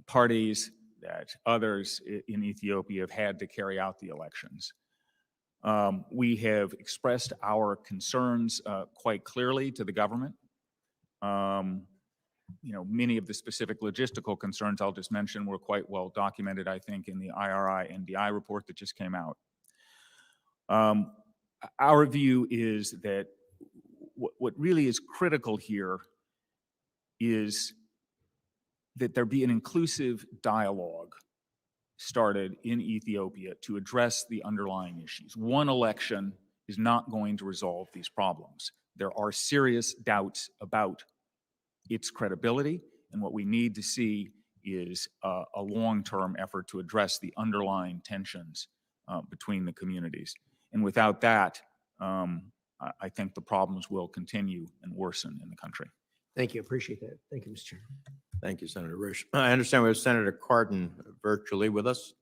parties, that others in Ethiopia have had to carry out the elections. We have expressed our concerns quite clearly to the government. Many of the specific logistical concerns I'll just mention were quite well documented, I think, in the IRI NDI report that just came out. Our view is that what really is critical here is that there be an inclusive dialogue started in Ethiopia to address the underlying issues. One election is not going to resolve these problems. There are serious doubts about its credibility, and what we need to see is a long-term effort to address the underlying tensions between the communities. And without that, I think the problems will continue and worsen in the country. Thank you. Appreciate that. Thank you, Mr. Chairman. Thank you, Senator Risch. I understand we have Senator Cardin virtually with us.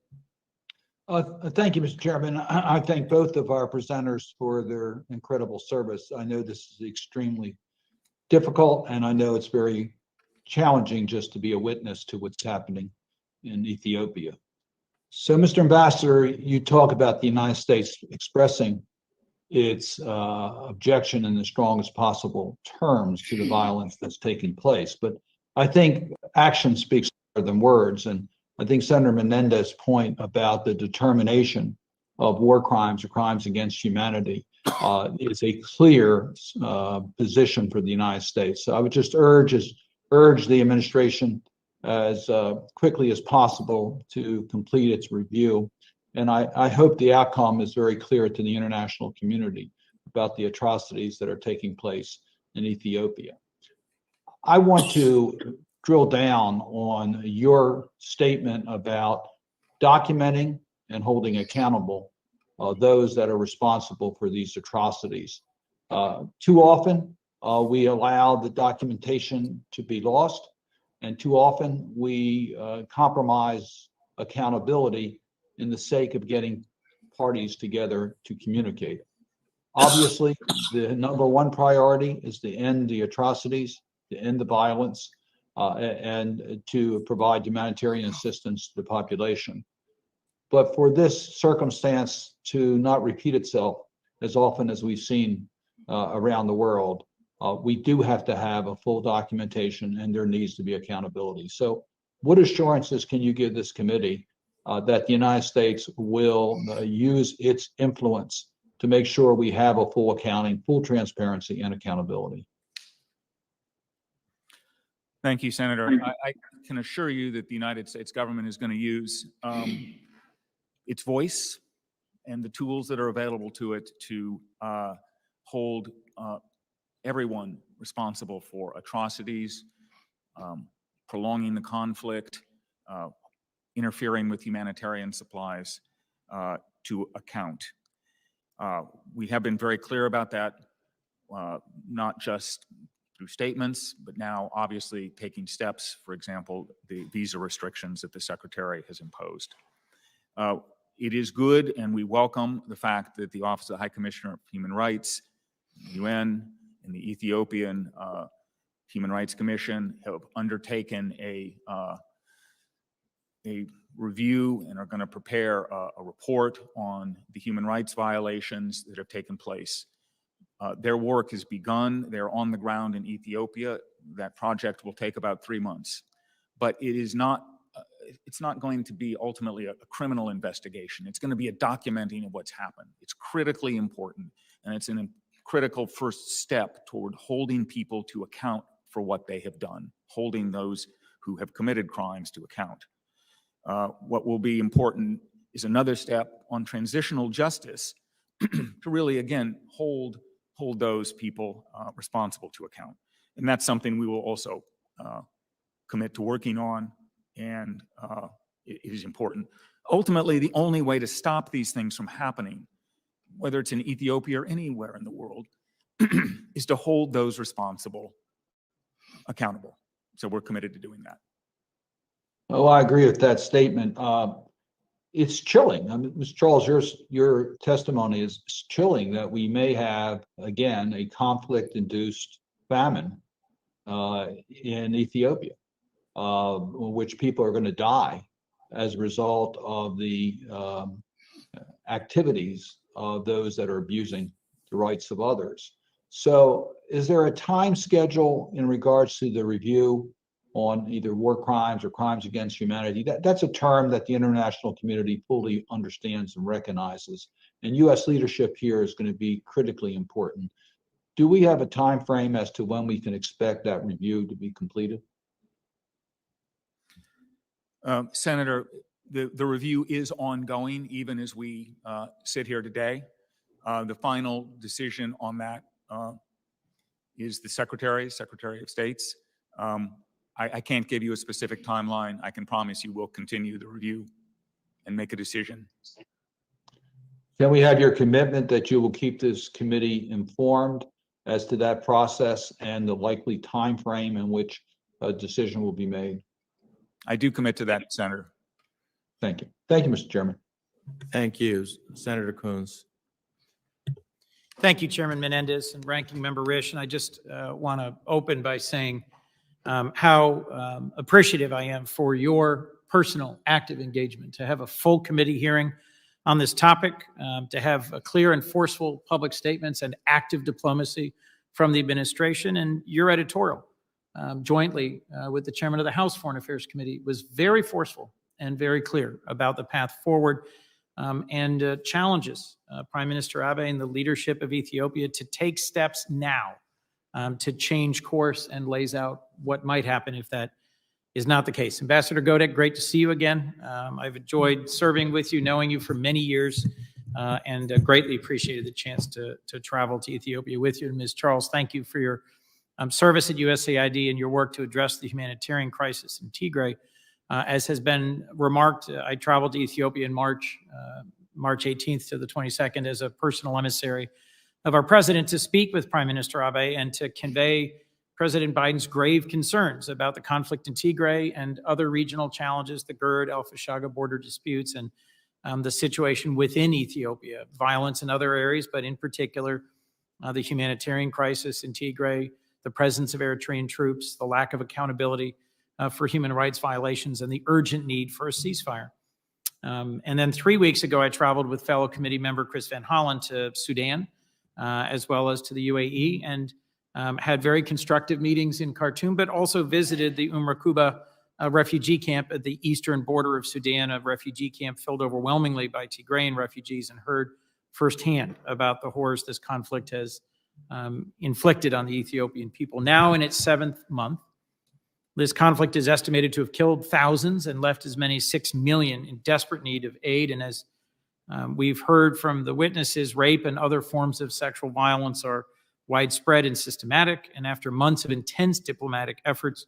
Thank you, Mr. Chairman. I thank both of our presenters for their incredible service. I know this is extremely difficult, and I know it's very challenging just to be a witness to what's happening in Ethiopia. So, Mr. Ambassador, you talk about the United States expressing its objection in the strongest possible terms to the violence that's taking place. But I think action speaks more than words. And I think Senator Menendez's point about the determination of war crimes or crimes against humanity is a clear position for the United States. So I would just urge the administration as quickly as possible to complete its review. And I hope the outcome is very clear to the international community about the atrocities that are taking place in Ethiopia. I want to drill down on your statement about documenting and holding accountable those that are responsible for these atrocities. Too often, we allow the documentation to be lost, and too often we compromise accountability in the sake of getting parties together to communicate. Obviously, the number one priority is to end the atrocities, to end the violence, and to provide humanitarian assistance to the population. But for this circumstance to not repeat itself as often as we've seen around the world, we do have to have a full documentation, and there needs to be accountability. So what assurances can you give this committee that the United States will use its influence to make sure we have a full accounting, full transparency, and accountability? Thank you, Senator. I can assure you that the United States government is going to use its voice and the tools that are available to it to hold everyone responsible for atrocities, prolonging the conflict, interfering with humanitarian supplies to account. We have been very clear about that, not just through statements, but now obviously taking steps, for example, the visa restrictions that the Secretary has imposed. It is good, and we welcome the fact that the Office of the High Commissioner of Human Rights, UN, and the Ethiopian Human Rights Commission have undertaken a review and are going to prepare a report on the human rights violations that have taken place Their work has begun. They're on the ground in Ethiopia. That project will take about 3 months, but it is not. It's not going to be ultimately a criminal investigation. It's going to be a documenting of what's happened. It's critically important, and it's a critical first step toward holding people to account for what they have done, holding those who have committed crimes to account. What will be important is another step on transitional justice to really, again, hold those people responsible to account. And that's something we will also commit to working on, and it is important. Ultimately, the only way to stop these things from happening, whether it's in Ethiopia or anywhere in the world, is to hold those responsible accountable. So we're committed to doing that. Oh, I agree with that statement. It's chilling. I mean, Mr. Charles, your testimony is chilling that we may have, again, a conflict-induced famine in Ethiopia, which people are going to die as a result of the activities of those that are abusing the rights of others. So is there a time schedule in regards to the review on either war crimes or crimes against humanity? That's a term that the international community fully understands and recognizes, and U.S. leadership here is going to be critically important. Do we have a time frame as to when we can expect that review to be completed? Senator, the review is ongoing even as we sit here today. The final decision on that is the Secretary of State's. I can't give you a specific timeline. I can promise you we'll continue the review and make a decision. Can we have your commitment that you will keep this committee informed as to that process and the likely time frame in which a decision will be made? I do commit to that, Senator. Thank you. Thank you, Mr. Chairman. Thank you, Senator Coons. Thank you, Chairman Menendez and Ranking Member Risch. And I just want to open by saying how appreciative I am for your personal active engagement, to have a full committee hearing on this topic, to have a clear and forceful public statements and active diplomacy from the administration, and your editorial jointly with the chairman of the House Foreign Affairs Committee was very forceful and very clear about the path forward and challenges Prime Minister Abe and the leadership of Ethiopia to take steps now to change course, and lays out what might happen if that is not the case. Ambassador Godek, great to see you again. I've enjoyed serving with you, knowing you for many years, and greatly appreciated the chance to travel to Ethiopia with you. And Ms. Charles, thank you for your service at USAID and your work to address the humanitarian crisis in Tigray. As has been remarked, I traveled to Ethiopia in March 18th to the 22nd as a personal emissary of our president to speak with Prime Minister Abe and to convey President Biden's grave concerns about the conflict in Tigray and other regional challenges, the GERD, Al-Fashaga border disputes, and the situation within Ethiopia, violence in other areas, but in particular, the humanitarian crisis in Tigray, the presence of Eritrean troops, the lack of accountability for human rights violations, and the urgent need for a ceasefire. And then 3 weeks ago, I traveled with fellow committee member Chris Van Hollen to Sudan, as well as to the UAE, and had very constructive meetings in Khartoum, but also visited the Kuba refugee camp at the eastern border of Sudan, a refugee camp filled overwhelmingly by Tigrayan refugees, and heard firsthand about the horrors this conflict has inflicted on the Ethiopian people. Now in its 7th month, this conflict is estimated to have killed thousands and left as many as 6 million in desperate need of aid. And as we've heard from the witnesses, rape and other forms of sexual violence are widespread and systematic. And after months of intense diplomatic efforts,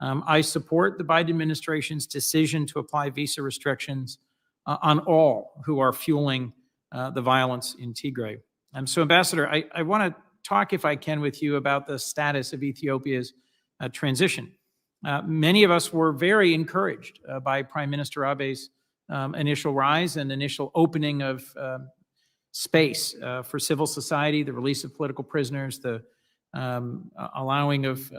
I support the Biden administration's decision to apply visa restrictions on all who are fueling the violence in Tigray. So, Ambassador, I want to talk, if I can, with you about the status of Ethiopia's transition. Many of us were very encouraged by Prime Minister Abe's initial rise and initial opening of space for civil society, the release of political prisoners, the allowing of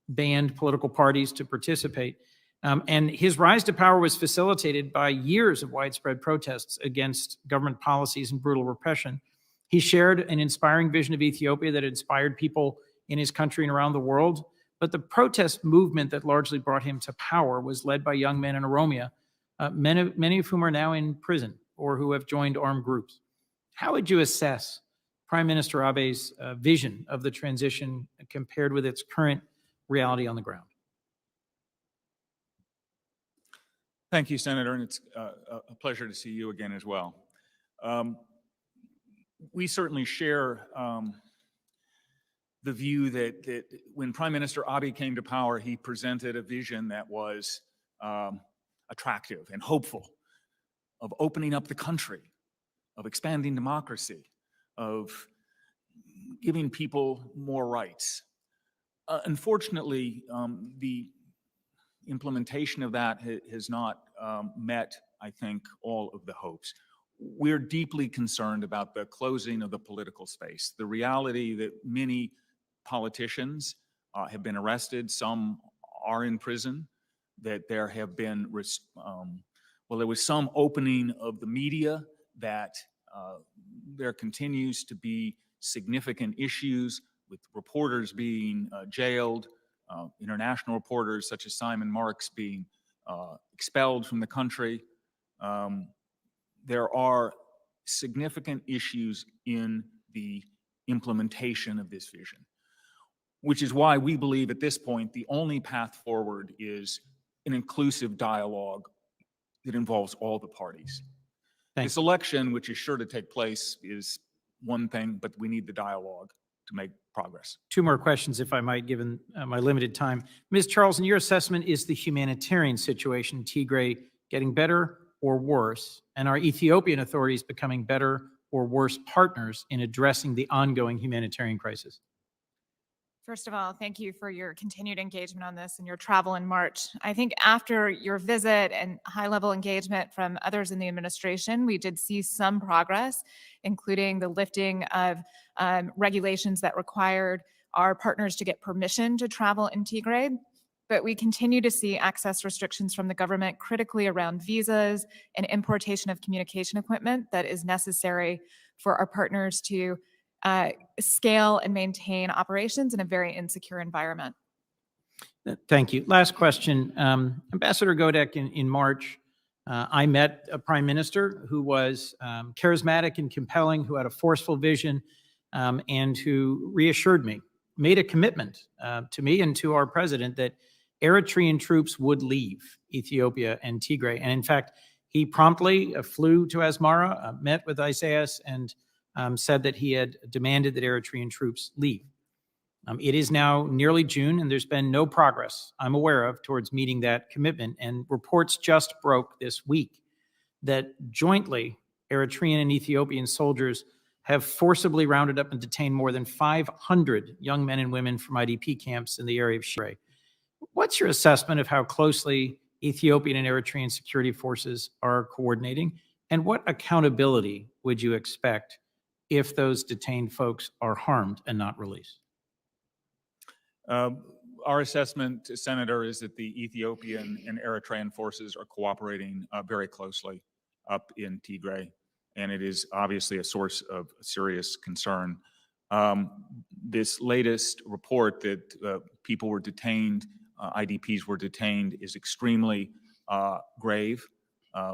banned political parties to participate. And his rise to power was facilitated by years of widespread protests against government policies and brutal repression, He shared an inspiring vision of Ethiopia that inspired people in his country and around the world. But the protest movement that largely brought him to power was led by young men in Oromia, many of whom are now in prison or who have joined armed groups. How would you assess Prime Minister Abe's vision of the transition compared with its current reality on the ground? Thank you, Senator, and it's a pleasure to see you again as well. We certainly share the view that when Prime Minister Abe came to power, he presented a vision that was attractive and hopeful of opening up the country, of expanding democracy, of giving people more rights. Unfortunately, the implementation of that has not met, I think, all of the hopes. We're deeply concerned about the closing of the political space, the reality that many politicians have been arrested, some are in prison, that there have been, there was some opening of the media, that there continues to be significant issues with reporters being jailed, international reporters such as Simon Marks being expelled from the country. There are significant issues in the implementation of this vision, which is why we believe at this point the only path forward is an inclusive dialogue that involves all the parties. This election, which is sure to take place, is one thing, but we need the dialogue to make progress. Two more questions, if I might, given my limited time. Ms. Charles, in your assessment, is the humanitarian situation in Tigray getting better or worse? And are Ethiopian authorities becoming better or worse partners in addressing the ongoing humanitarian crisis? First of all, thank you for your continued engagement on this and your travel in March. I think after your visit and high-level engagement from others in the administration, we did see some progress, including the lifting of regulations that required our partners to get permission to travel in Tigray. But we continue to see access restrictions from the government, critically around visas and importation of communication equipment that is necessary for our partners to scale and maintain operations in a very insecure environment. Thank you. Last question. Ambassador Godek, in March, I met a prime minister who was charismatic and compelling, who had a forceful vision, and who reassured me, made a commitment to me and to our president that Eritrean troops would leave Ethiopia and Tigray. And in fact, he promptly flew to Asmara, met with Isaias, and said that he had demanded that Eritrean troops leave. It is now nearly June, and there's been no progress I'm aware of towards meeting that commitment. And reports just broke this week that jointly Eritrean and Ethiopian soldiers have forcibly rounded up and detained more than 500 young men and women from IDP camps in the area of Shire. What's your assessment of how closely Ethiopian and Eritrean security forces are coordinating, and what accountability would you expect if those detained folks are harmed and not released? Our assessment, Senator, is that the Ethiopian and Eritrean forces are cooperating very closely up in Tigray, and it is obviously a source of serious concern. This latest report that people were detained, IDPs were detained, is extremely grave.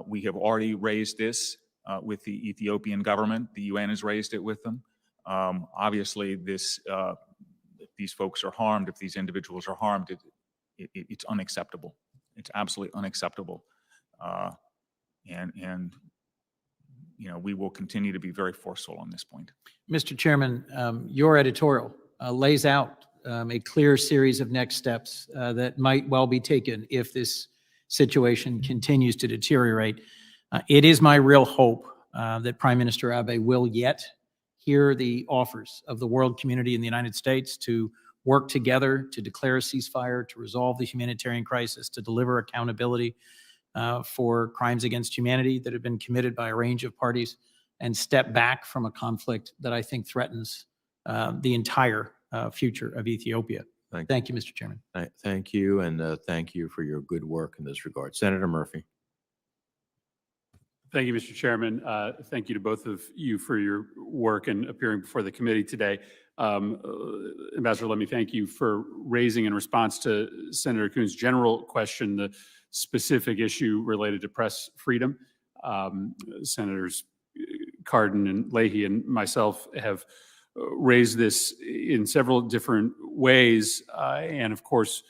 We have already raised this with the Ethiopian government. The UN has raised it with them. Obviously, if these folks are harmed, if these individuals are harmed, it's unacceptable. It's absolutely unacceptable. And we will continue to be very forceful on this point. Mr. Chairman, your editorial lays out a clear series of next steps that might well be taken if this situation continues to deteriorate. It is my real hope that Prime Minister Abe will yet hear the offers of the world community in the United States to work together to declare a ceasefire, to resolve the humanitarian crisis, to deliver accountability for crimes against humanity that have been committed by a range of parties, and step back from a conflict that I think threatens the entire future of Ethiopia. Thank you, Mr. Chairman. Thank you, and thank you for your good work in this regard. Senator Murphy. Thank you, Mr. Chairman. Thank you to both of you for your work and appearing before the committee today. Ambassador, let me thank you for raising in response to Senator Coons' general question, the specific issue related to press freedom. Senators Cardin and Leahy and myself have raised this in several different ways. And of course,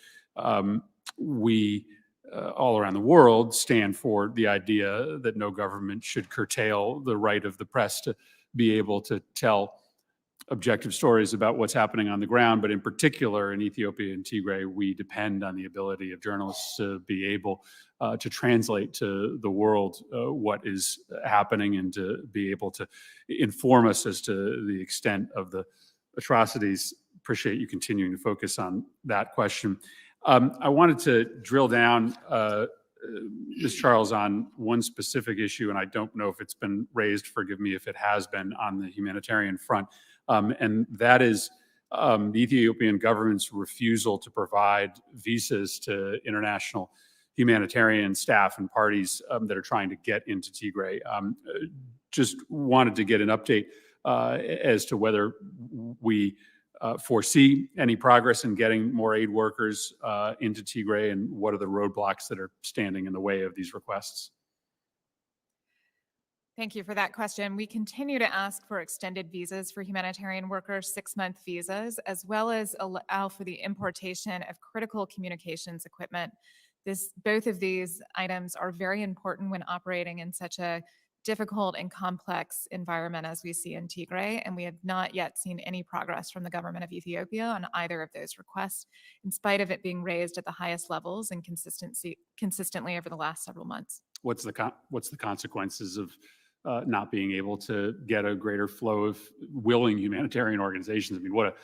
we all around the world stand for the idea that no government should curtail the right of the press to be able to tell objective stories about what's happening on the ground. But in particular, in Ethiopia and Tigray, we depend on the ability of journalists to be able to translate to the world what is happening and to be able to inform us as to the extent of the atrocities. Appreciate you continuing to focus on that question. I wanted to drill down, Ms. Charles, on one specific issue, and I don't know if it's been raised, forgive me if it has been, on the humanitarian front, and that is the Ethiopian government's refusal to provide visas to international humanitarian staff and parties that are trying to get into Tigray. Just wanted to get an update as to whether we foresee any progress in getting more aid workers into Tigray, and what are the roadblocks that are standing in the way of these requests? Thank you for that question. We continue to ask for extended visas for humanitarian workers, 6-month visas, as well as allow for the importation of critical communications equipment. Both of these items are very important when operating in such a difficult and complex environment as we see in Tigray, and we have not yet seen any progress from the government of Ethiopia on either of those requests, in spite of it being raised at the highest levels and consistently over the last several months. What's the consequences of not being able to get a greater flow of willing humanitarian organizations? I mean, what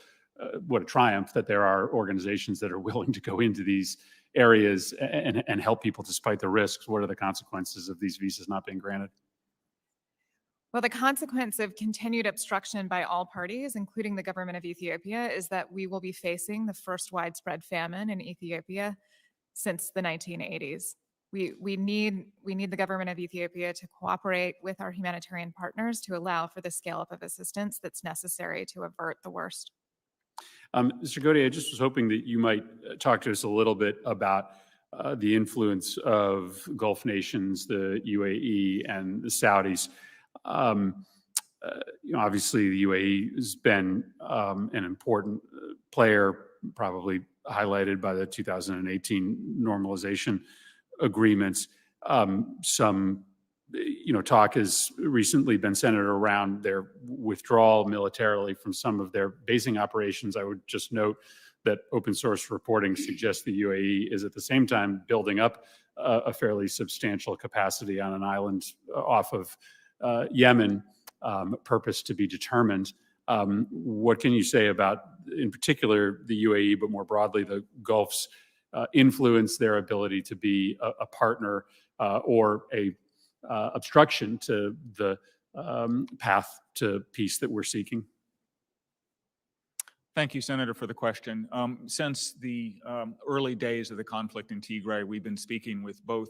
a triumph that there are organizations that are willing to go into these areas and help people despite the risks. What are the consequences of these visas not being granted? Well, the consequence of continued obstruction by all parties, including the government of Ethiopia, is that we will be facing the first widespread famine in Ethiopia since the 1980s. We need the government of Ethiopia to cooperate with our humanitarian partners to allow for the scale-up of assistance that's necessary to avert the worst. Mr. Gode, I just was hoping that you might talk to us a little bit about the influence of Gulf nations, the UAE and the Saudis. Obviously, the UAE has been an important player, probably highlighted by the 2018 normalization agreements. Some talk has recently been centered around their withdrawal militarily from some of their basing operations. I would just note that open source reporting suggests the UAE is at the same time building up a fairly substantial capacity on an island off of Yemen, purpose to be determined. What can you say about, in particular, the UAE, but more broadly, the Gulf's influence, their ability to be a partner or a obstruction to the path to peace that we're seeking? Thank you, Senator, for the question. Since the early days of the conflict in Tigray, we've been speaking with both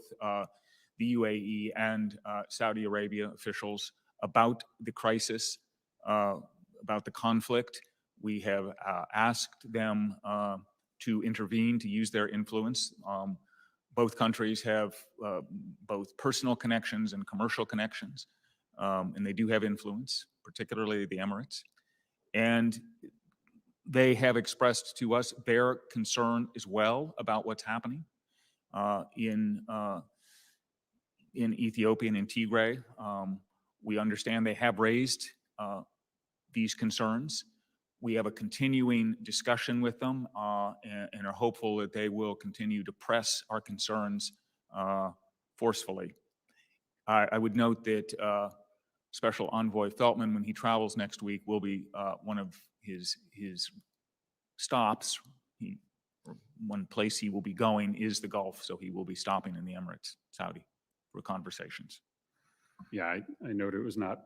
the UAE and Saudi Arabia officials about the crisis, about the conflict. We have asked them to intervene, to use their influence. Both countries have both personal connections and commercial connections, and they do have influence, particularly the Emirates. And they have expressed to us their concern as well about what's happening in Ethiopia and in Tigray. We understand they have raised these concerns. We have a continuing discussion with them and are hopeful that they will continue to press our concerns forcefully. I would note that Special Envoy Feltman, when he travels next week, will be one of his stops. One place he will be going is the Gulf, so he will be stopping in the Emirates, Saudi, for conversations. Yeah, I note it was not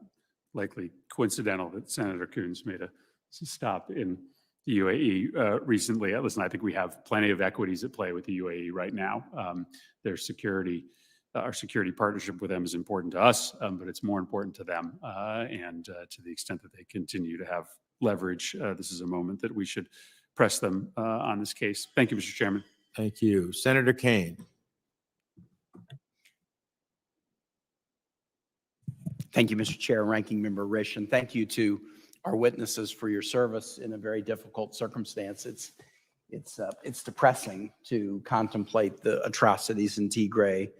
likely coincidental that Senator Coons made a stop in the UAE recently. Listen, I think we have plenty of equities at play with the UAE right now. Their security our security partnership with them is important to us, but it's more important to them. And to the extent that they continue to have leverage, this is a moment that we should press them on this case. Thank you, Mr. Chairman. Thank you. Senator Kane. Thank you, Mr. Chair, Ranking Member Risch, and thank you to our witnesses for your service in a very difficult circumstance. It's depressing to contemplate the atrocities in Tigray,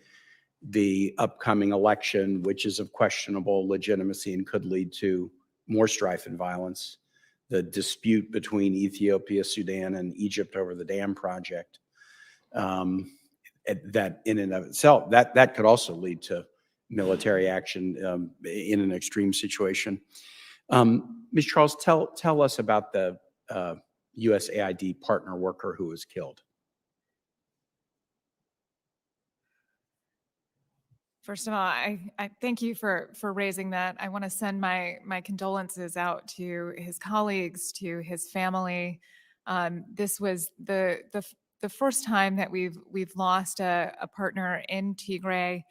the upcoming election, which is of questionable legitimacy and could lead to more strife and violence, the dispute between Ethiopia, Sudan, and Egypt over the dam project. That in and of itself, that could also lead to military action in an extreme situation. Ms. Charles, tell us about the USAID partner worker who was killed. First of all, I thank you for raising that. I want to send my condolences out to his colleagues, to his family. This was the first time that we've lost a partner in Tigray,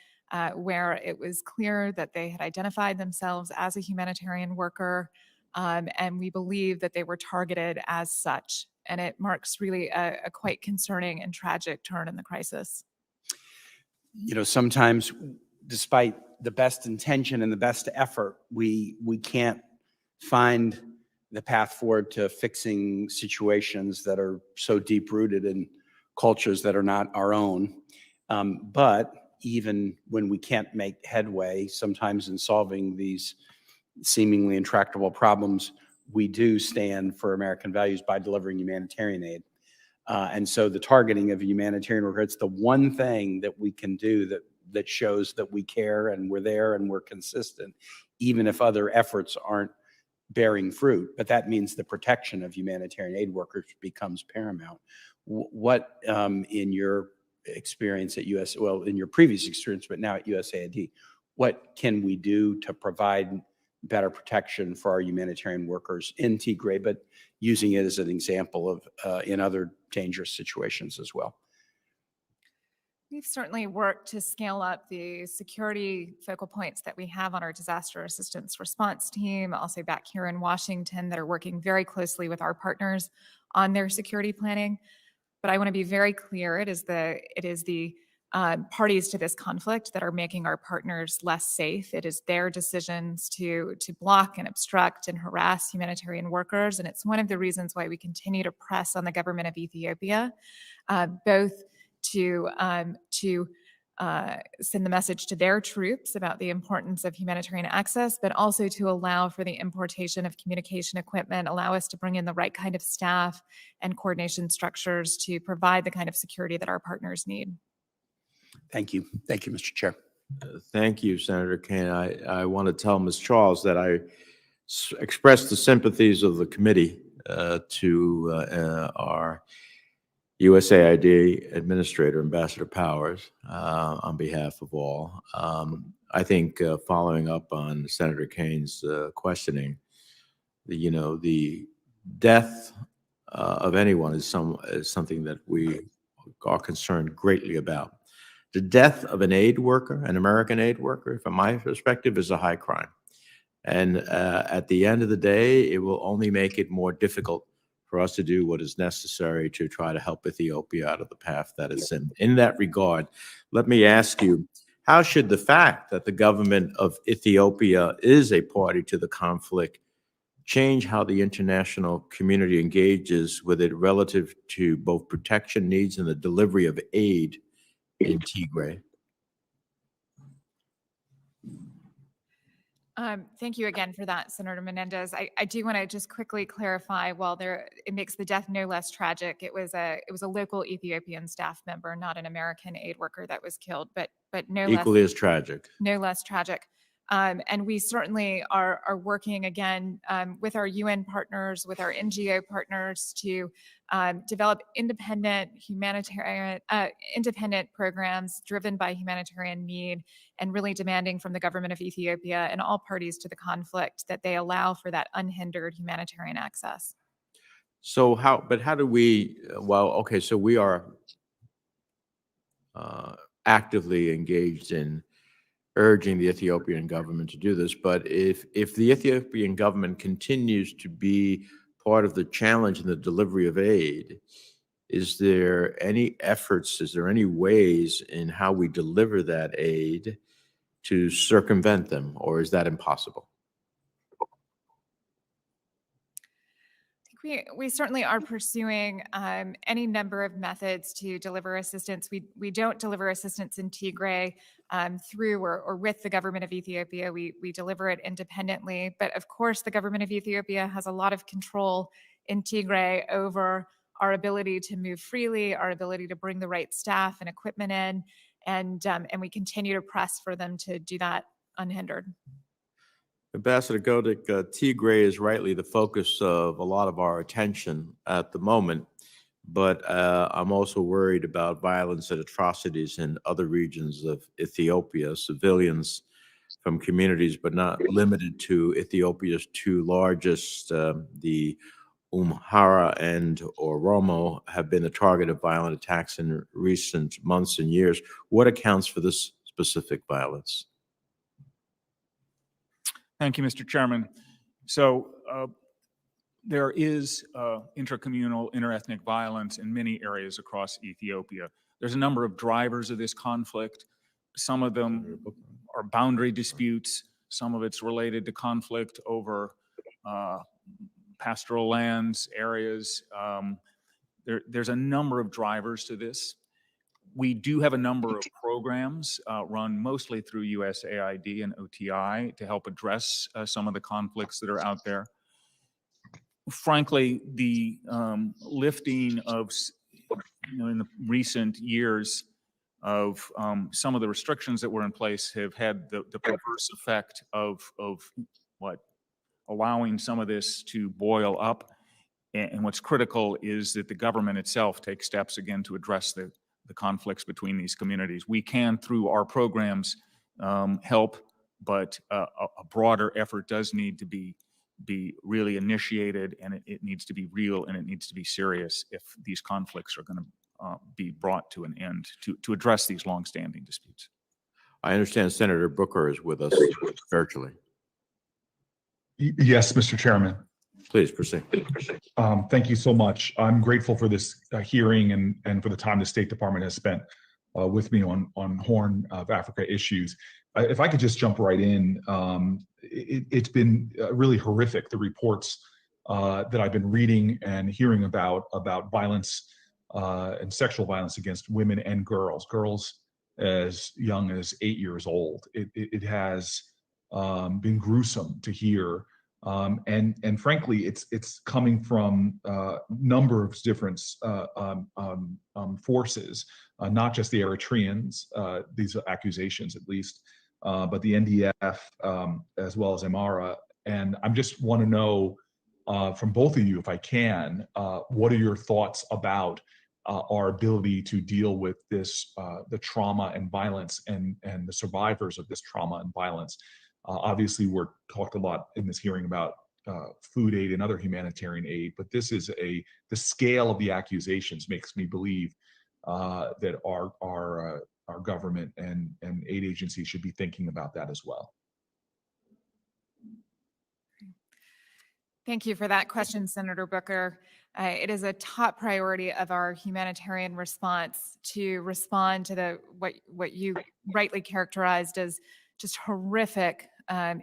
where it was clear that they had identified themselves as a humanitarian worker, and we believe that they were targeted as such. And it marks really a quite concerning and tragic turn in the crisis. You know, sometimes despite the best intention and the best effort, we can't find the path forward to fixing situations that are so deep-rooted in cultures that are not our own. But even when we can't make headway, sometimes in solving these seemingly intractable problems, we do stand for American values by delivering humanitarian aid. And so the targeting of a humanitarian worker, it's the one thing that we can do that shows that we care and we're there and we're consistent, even if other efforts aren't bearing fruit. But that means the protection of humanitarian aid workers becomes paramount. What, in your experience at in your previous experience, but now at USAID, what can we do to provide better protection for our humanitarian workers in Tigray, but using it as an example of in other dangerous situations as well? We've certainly worked to scale up the security focal points that we have on our disaster assistance response team, also back here in Washington, that are working very closely with our partners on their security planning. But I want to be very clear, it is the parties to this conflict that are making our partners less safe. It is their decisions to block and obstruct and harass humanitarian workers. And it's one of the reasons why we continue to press on the government of Ethiopia, both to send the message to their troops about the importance of humanitarian access, but also to allow for the importation of communication equipment, allow us to bring in the right kind of staff and coordination structures to provide the kind of security that our partners need. Thank you. Thank you, Mr. Chair. Thank you, Senator Kane. I want to tell Ms. Charles that I express the sympathies of the committee to our USAID Administrator, Ambassador Powers, on behalf of all. I think following up on Senator Kane's questioning, the death of anyone is something that we are concerned greatly about. The death of an aid worker, an American aid worker, from my perspective, is a high crime. And at the end of the day, it will only make it more difficult for us to do what is necessary to try to help Ethiopia out of the path that it's in. In that regard, let me ask you, how should the fact that the government of Ethiopia is a party to the conflict change how the international community engages with it relative to both protection needs and the delivery of aid in Tigray? Thank you again for that, Senator Menendez. I do want to just quickly clarify, while it makes the death no less tragic, it was a local Ethiopian staff member, not an American aid worker, that was killed, but no Equally less as tragic. No less tragic. And we certainly are working again with our UN partners, with our NGO partners, to develop independent programs driven by humanitarian need, and really demanding from the government of Ethiopia and all parties to the conflict that they allow for that unhindered humanitarian access. So how do we, so we are actively engaged in urging the Ethiopian government to do this. But if the Ethiopian government continues to be part of the challenge in the delivery of aid, is there any efforts, is there any ways in how we deliver that aid to circumvent them, or is that impossible? We certainly are pursuing any number of methods to deliver assistance. We don't deliver assistance in Tigray through or with the government of Ethiopia. We deliver it independently. But of course, the government of Ethiopia has a lot of control in Tigray over our ability to move freely, our ability to bring the right staff and equipment in, and we continue to press for them to do that unhindered. Ambassador Godik, Tigray is rightly the focus of a lot of our attention at the moment, but I'm also worried about violence and atrocities in other regions of Ethiopia. Civilians from communities, but not limited to Ethiopia's two largest, the Amhara and Oromo, have been the target of violent attacks in recent months and years. What accounts for this specific violence? Thank you, Mr. Chairman. So there is intercommunal, interethnic violence in many areas across Ethiopia. There's a number of drivers of this conflict. Some of them are boundary disputes. Some of it's related to conflict over pastoral lands, areas. There's a number of drivers to this. We do have a number of programs run mostly through USAID and OTI to help address some of the conflicts that are out there. Frankly, the lifting of, in the recent years of some of the restrictions that were in place have had the perverse effect of what, allowing some of this to boil up. And what's critical is that the government itself takes steps again to address the conflicts between these communities. We can, through our programs, help, but a broader effort does need to be really initiated, and it needs to be real, and it needs to be serious if these conflicts are going to be brought to an end to address these longstanding disputes. I understand Senator Booker is with us virtually. Yes, Mr. Chairman. Please proceed. Thank you so much. I'm grateful for this hearing and for the time the State Department has spent with me on Horn of Africa issues. If I could just jump right in, it's been really horrific, the reports that I've been reading and hearing about violence and sexual violence against women and girls as young as 8 years old. It has been gruesome to hear. And frankly, it's coming from a number of different forces, not just the Eritreans, these accusations at least, but the NDF as well as Amhara. And I just want to know from both of you, if I can, what are your thoughts about our ability to deal with this, the trauma and violence and the survivors of this trauma and violence? Obviously, we're talked a lot in this hearing about food aid and other humanitarian aid, but this is the scale of the accusations makes me believe that our government and aid agencies should be thinking about that as well. Thank you for that question, Senator Booker. It is a top priority of our humanitarian response to respond to what you rightly characterized as just horrific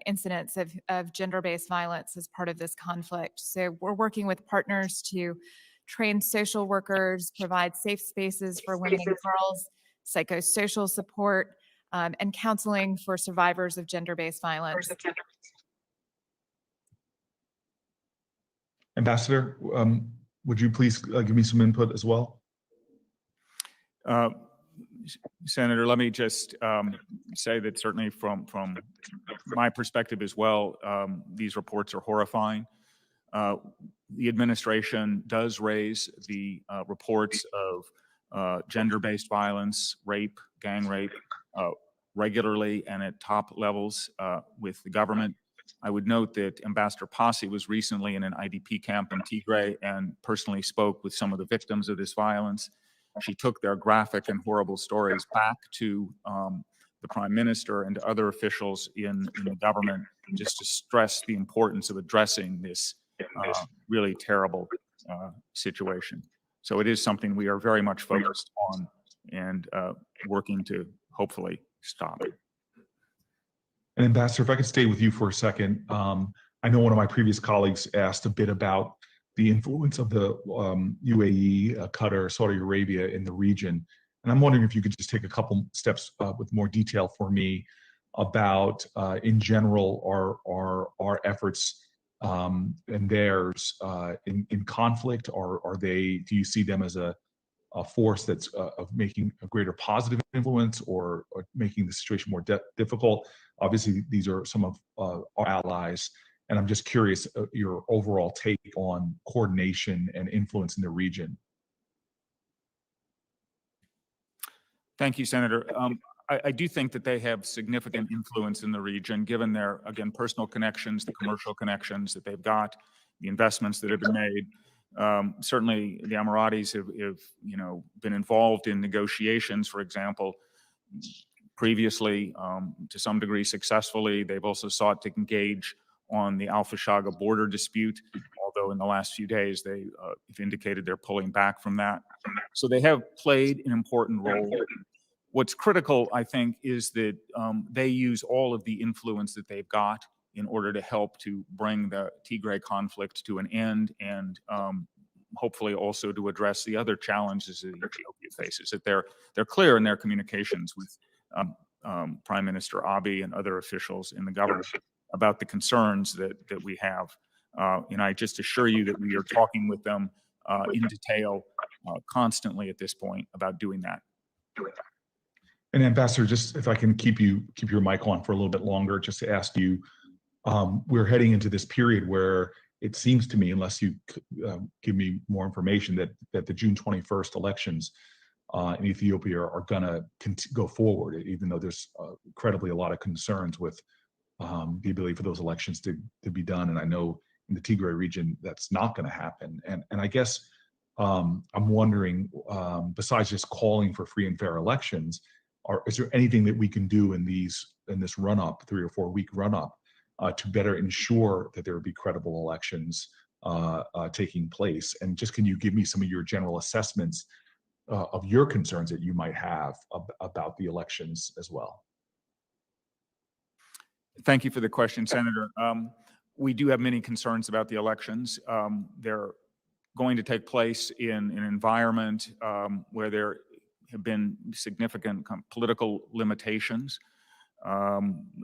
incidents of gender-based violence as part of this conflict. So we're working with partners to train social workers, provide safe spaces for women and girls, psychosocial support, and counseling for survivors of gender-based violence. Ambassador, would you please give me some input as well? Senator, let me just say that certainly from my perspective as well, these reports are horrifying. The administration does raise the reports of gender-based violence, rape, gang rape, regularly and at top levels with the government. I would note that Ambassador Posse was recently in an IDP camp in Tigray and personally spoke with some of the victims of this violence. she took their graphic and horrible stories back to the Prime Minister and other officials in the government, just to stress the importance of addressing this really terrible situation. So it is something we are very much focused on and working to hopefully stop. And Ambassador, if I could stay with you for a second, I know one of my previous colleagues asked a bit about the influence of the UAE, Qatar, Saudi Arabia in the region. And I'm wondering if you could just take a couple steps with more detail for me about, in general, our efforts and theirs in conflict. Are they? Do you see them as a force that's of making a greater positive influence or making the situation more difficult? Obviously, these are some of our allies, and I'm just curious your overall take on coordination and influence in the region. Thank you, Senator. I do think that they have significant influence in the region, given their, again, personal connections, the commercial connections that they've got, the investments that have been made. Certainly, the Emiratis have been involved in negotiations, for example, previously, to some degree successfully. They've also sought to engage on the Al Fashaga border dispute, although in the last few days they have indicated they're pulling back from that. So they have played an important role. What's critical, I think, is that they use all of the influence that they've got in order to help to bring the Tigray conflict to an end, and hopefully also to address the other challenges that Ethiopia faces. That they're clear in their communications with Prime Minister Abiy and other officials in the government about the concerns that we have. And I just assure you that we are talking with them in detail constantly at this point about doing that. And Ambassador, just if I can keep your mic on for a little bit longer, just to ask you, we're heading into this period where it seems to me, unless you give me more information, that the June 21st elections in Ethiopia are going to go forward, even though there's incredibly a lot of concerns with the ability for those elections to be done. And I know in the Tigray region that's not going to happen. And I guess I'm wondering, besides just calling for free and fair elections, is there anything that we can do in this run-up, 3 or 4 week run-up, to better ensure that there would be credible elections taking place? And just can you give me some of your general assessments of your concerns that you might have about the elections as well? Thank you for the question, Senator. We do have many concerns about the elections. They're going to take place in an environment where there have been significant political limitations.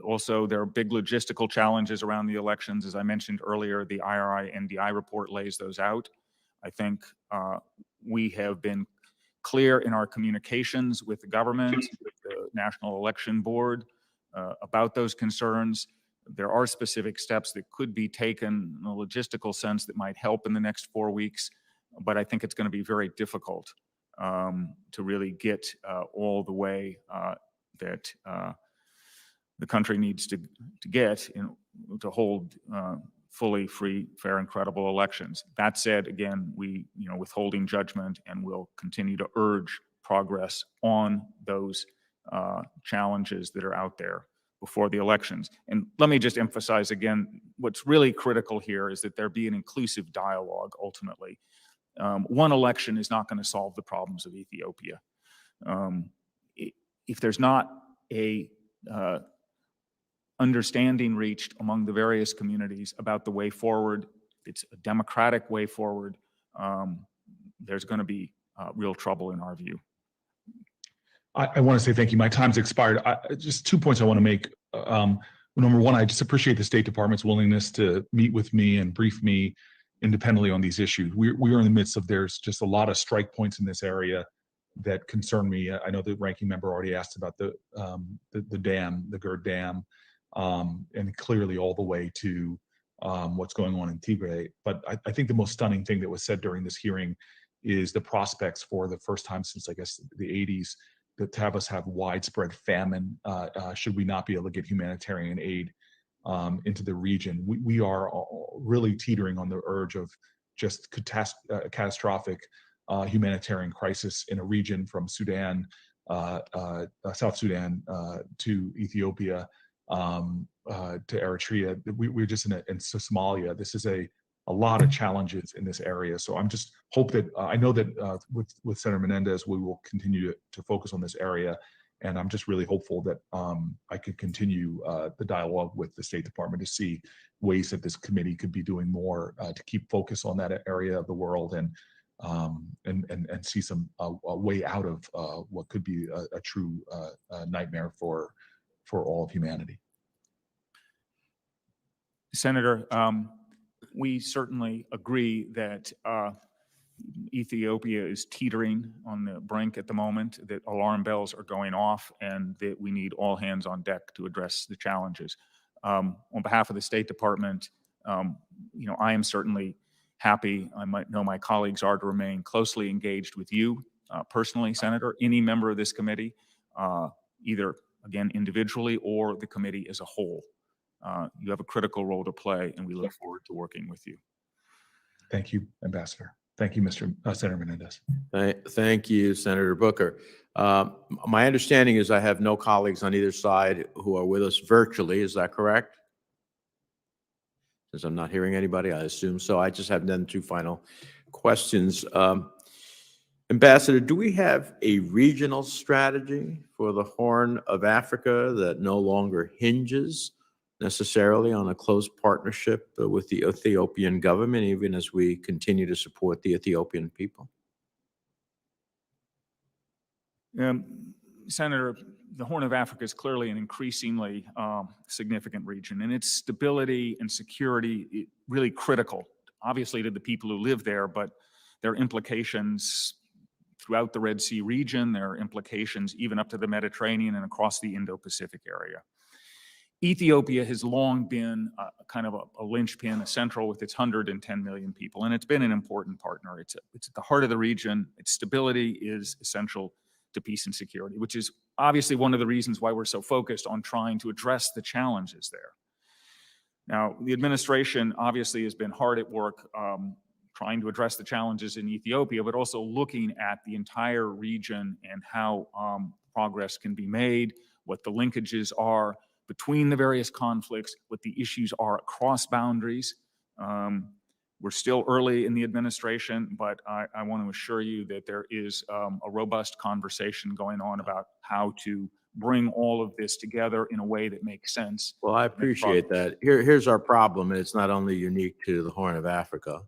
Also, there are big logistical challenges around the elections. As I mentioned earlier, the IRI-NDI report lays those out. I think we have been clear in our communications with the government, with the National Election Board, about those concerns. There are specific steps that could be taken in a logistical sense that might help in the next 4 weeks, but I think it's going to be very difficult to really get all the way that the country needs to get to hold fully free, fair, and credible elections. That said, again, we withholding judgment, and we'll continue to urge progress on those challenges that are out there before the elections. And let me just emphasize again, what's really critical here is that there be an inclusive dialogue ultimately. One election is not going to solve the problems of Ethiopia. If there's not a understanding reached among the various communities about the way forward, it's a democratic way forward, there's going to be real trouble in our view. I want to say thank you. My time's expired. Just 2 points I want to make. Number one, I just appreciate the State Department's willingness to meet with me and brief me independently on these issues. We are in the midst of, there's just a lot of strike points in this area that concern me. I know the ranking member already asked about the dam, the GERD Dam, and clearly all the way to what's going on in Tigray. But I think the most stunning thing that was said during this hearing is the prospects for the first time since, I guess, the 80s, to have us have widespread famine, should we not be able to get humanitarian aid into the region. We are really teetering on the urge of just catastrophic humanitarian crisis in a region from Sudan, South Sudan to Ethiopia, to Eritrea. We're just in Somalia. This is a lot of challenges in this area. So I'm just hope that I know that with Senator Menendez, we will continue to focus on this area. And I'm just really hopeful that I could continue the dialogue with the State Department to see ways that this committee could be doing more to keep focus on that area of the world and see some a way out of what could be a true nightmare for all of humanity. Senator, we certainly agree that Ethiopia is teetering on the brink at the moment, that alarm bells are going off, and that we need all hands on deck to address the challenges. On behalf of the State Department, I am certainly happy, I might know my colleagues are, to remain closely engaged with you personally, Senator, any member of this committee, either, again, individually or the committee as a whole. You have a critical role to play, and we look forward to working with you. Thank you, Ambassador. Thank you, Senator Menendez. Thank you, Senator Booker. My understanding is I have no colleagues on either side who are with us virtually. Is that correct? Since I'm not hearing anybody, I assume so. I just have then two final questions. Ambassador, do we have a regional strategy for the Horn of Africa that no longer hinges necessarily on a close partnership with the Ethiopian government, even as we continue to support the Ethiopian people? Senator, the Horn of Africa is clearly an increasingly significant region, and its stability and security really critical, obviously, to the people who live there, but there are implications throughout the Red Sea region. There are implications even up to the Mediterranean and across the Indo-Pacific area. Ethiopia has long been kind of a linchpin, a central with its 110 million people, and it's been an important partner. It's at the heart of the region. Its stability is essential to peace and security, which is obviously one of the reasons why we're so focused on trying to address the challenges there. Now, the administration obviously has been hard at work trying to address the challenges in Ethiopia, but also looking at the entire region and how progress can be made, what the linkages are between the various conflicts, what the issues are across boundaries. We're still early in the administration, but I want to assure you that there is a robust conversation going on about how to bring all of this together in a way that makes sense. Well, I appreciate that. Here's our problem, and it's not only unique to the Horn of Africa.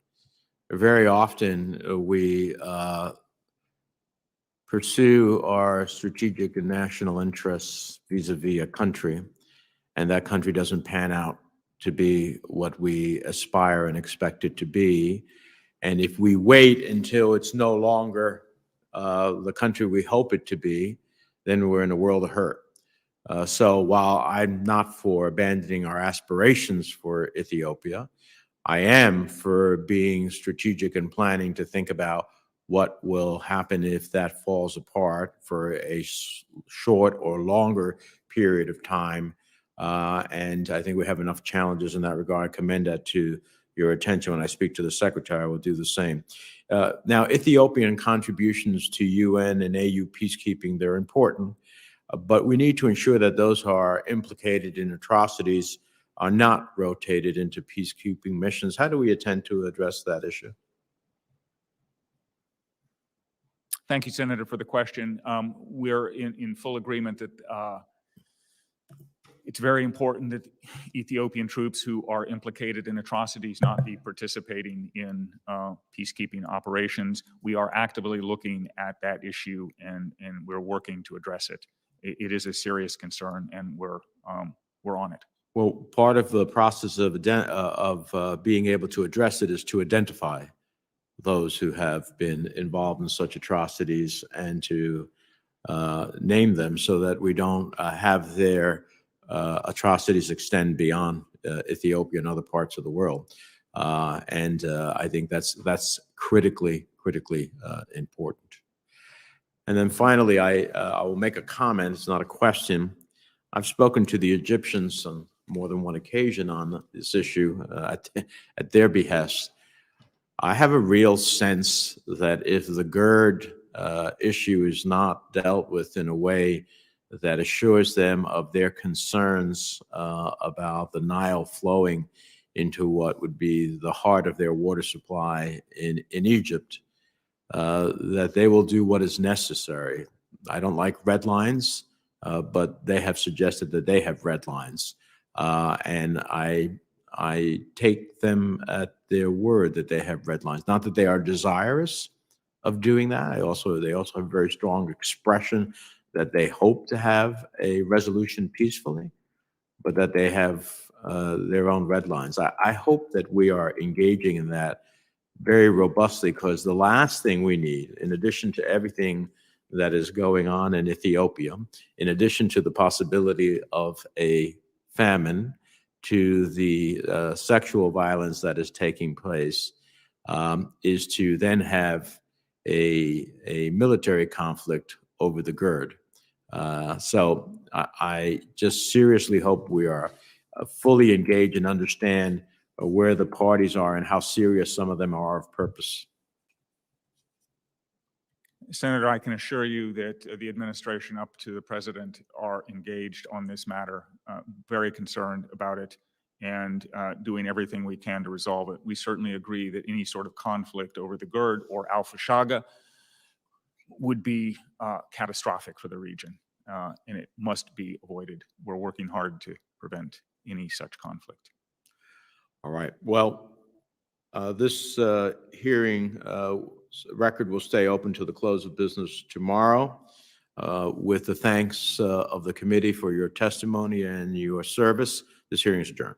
Very often we pursue our strategic and national interests vis-a-vis a country, and that country doesn't pan out to be what we aspire and expect it to be. And if we wait until it's no longer the country we hope it to be, then we're in a world of hurt. So while I'm not for abandoning our aspirations for Ethiopia, I am for being strategic and planning to think about what will happen if that falls apart for a short or longer period of time. And I think we have enough challenges in that regard. I commend that to your attention. When I speak to the Secretary, I will do the same. Now, Ethiopian contributions to UN and AU peacekeeping, they're important, but we need to ensure that those who are implicated in atrocities are not rotated into peacekeeping missions. How do we intend to address that issue? Thank you, Senator, for the question. We're in full agreement that it's very important that Ethiopian troops who are implicated in atrocities not be participating in peacekeeping operations. We are actively looking at that issue, and we're working to address it. It is a serious concern, and we're on it. Well, part of the process of being able to address it is to identify those who have been involved in such atrocities and to name them so that we don't have their atrocities extend beyond Ethiopia and other parts of the world. I think that's critically important. And then finally, I will make a comment. It's not a question. I've spoken to the Egyptians on more than one occasion on this issue at their behest. I have a real sense that if the GERD issue is not dealt with in a way that assures them of their concerns about the Nile flowing into what would be the heart of their water supply in Egypt, that they will do what is necessary. I don't like red lines, but they have suggested that they have red lines. And I take them at their word that they have red lines. Not that they are desirous of doing that. They also have a very strong expression that they hope to have a resolution peacefully, but that they have their own red lines. I hope that we are engaging in that very robustly, because the last thing we need, in addition to everything that is going on in Ethiopia, in addition to the possibility of a famine, to the sexual violence that is taking place, is to then have a military conflict over the GERD. So I just seriously hope we are fully engaged and understand where the parties are and how serious some of them are of purpose. Senator, I can assure you that the administration up to the president are engaged on this matter, very concerned about it, and doing everything we can to resolve it. We certainly agree that any sort of conflict over the GERD or Al-Fashaga would be catastrophic for the region, and it must be avoided. We're working hard to prevent any such conflict. All right. Well, this hearing record will stay open to the close of business tomorrow. With the thanks of the committee for your testimony and your service, this hearing is adjourned.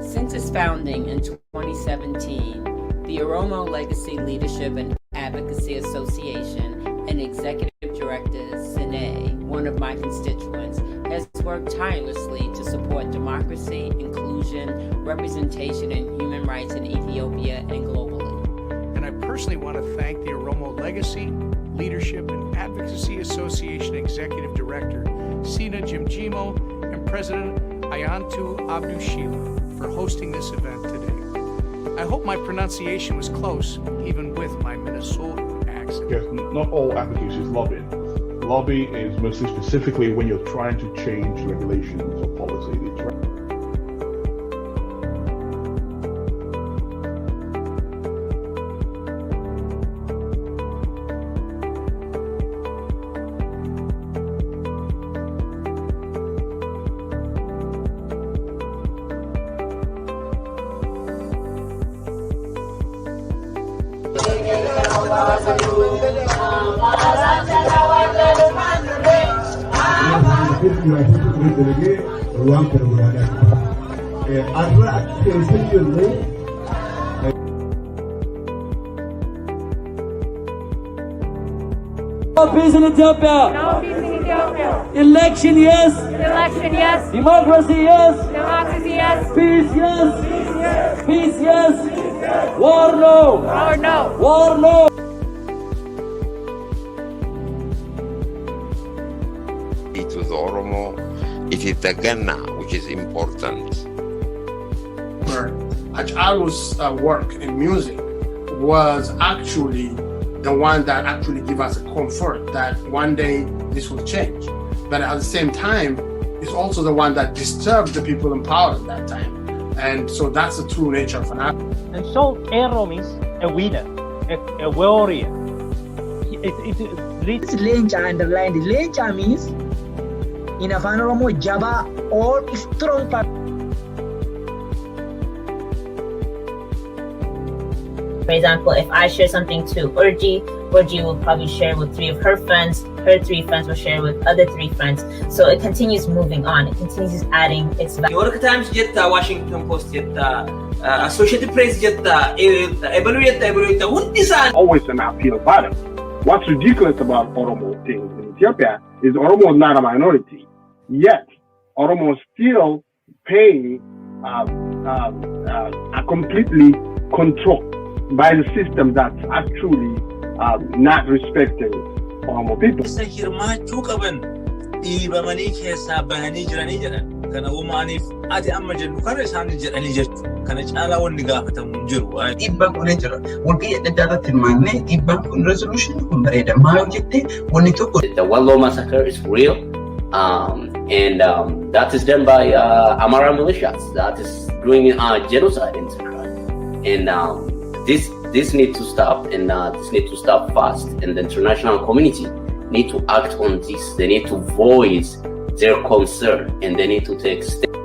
Since its founding in 2017, the Oromo Legacy Leadership and Advocacy Association and Executive Director Sine, one of my constituents, has worked tirelessly to support democracy, inclusion, representation, and human rights in Ethiopia and globally. And I personally want to thank the Oromo Legacy Leadership and Advocacy Association Executive Director Sina Jimjimo and President Ayantu Abdushila for hosting this event today. I hope my pronunciation was close, even with my Minnesota accent. Yes, not all advocacy is lobbying. Lobby is mostly specifically when you're trying to change regulations or policy. Peace in Ethiopia. No peace in Ethiopia. Election yes. Election yes. Democracy yes. Democracy yes. Peace yes. Peace yes. War no. War no. War no. It was Oromo. It is the Ghana, which is important. Achalu's work in music was actually the one that actually gave us a comfort that one day this will change. But at the same time, it's also the one that disturbed the people in power at that time. And so that's the true nature of an artist. And so Ero means a winner, a warrior. This Lencha underlined. Lencha means in Afan Oromo Jaba or strong part. For example, if I share something to Urji will probably share with 3 of her friends, her 3 friends will share with other 3 friends. So it continues moving on. It continues adding its value. New York Times jetta, Washington Post jetta, Associated Press jetta, always an appeal bottom. What's ridiculous about Oromo things in Ethiopia is Oromo is not a minority. Yet, Oromo is still paying a completely controlled by the system that's actually not respecting Oromo people. dhiibamanii keessaa bahanii jiranii jedhan. Kana uumaaniif ati amma jennu kana isaan jedhanii jechu. Kana caalaa wanni gaafatamu hin jiru. Dhiibbaan kun jira. Walqii adda addaa irratti hirmaannee dhiibbaan kun resolution kun bareeda. Maal jettee wanni tokko. The Wallo massacre is real. And that is done by Amara militias. That is doing genocide in Tigray. And this needs to stop, and this needs to stop fast. And the international community need to act on this. They need to voice their concern, and they need to take steps.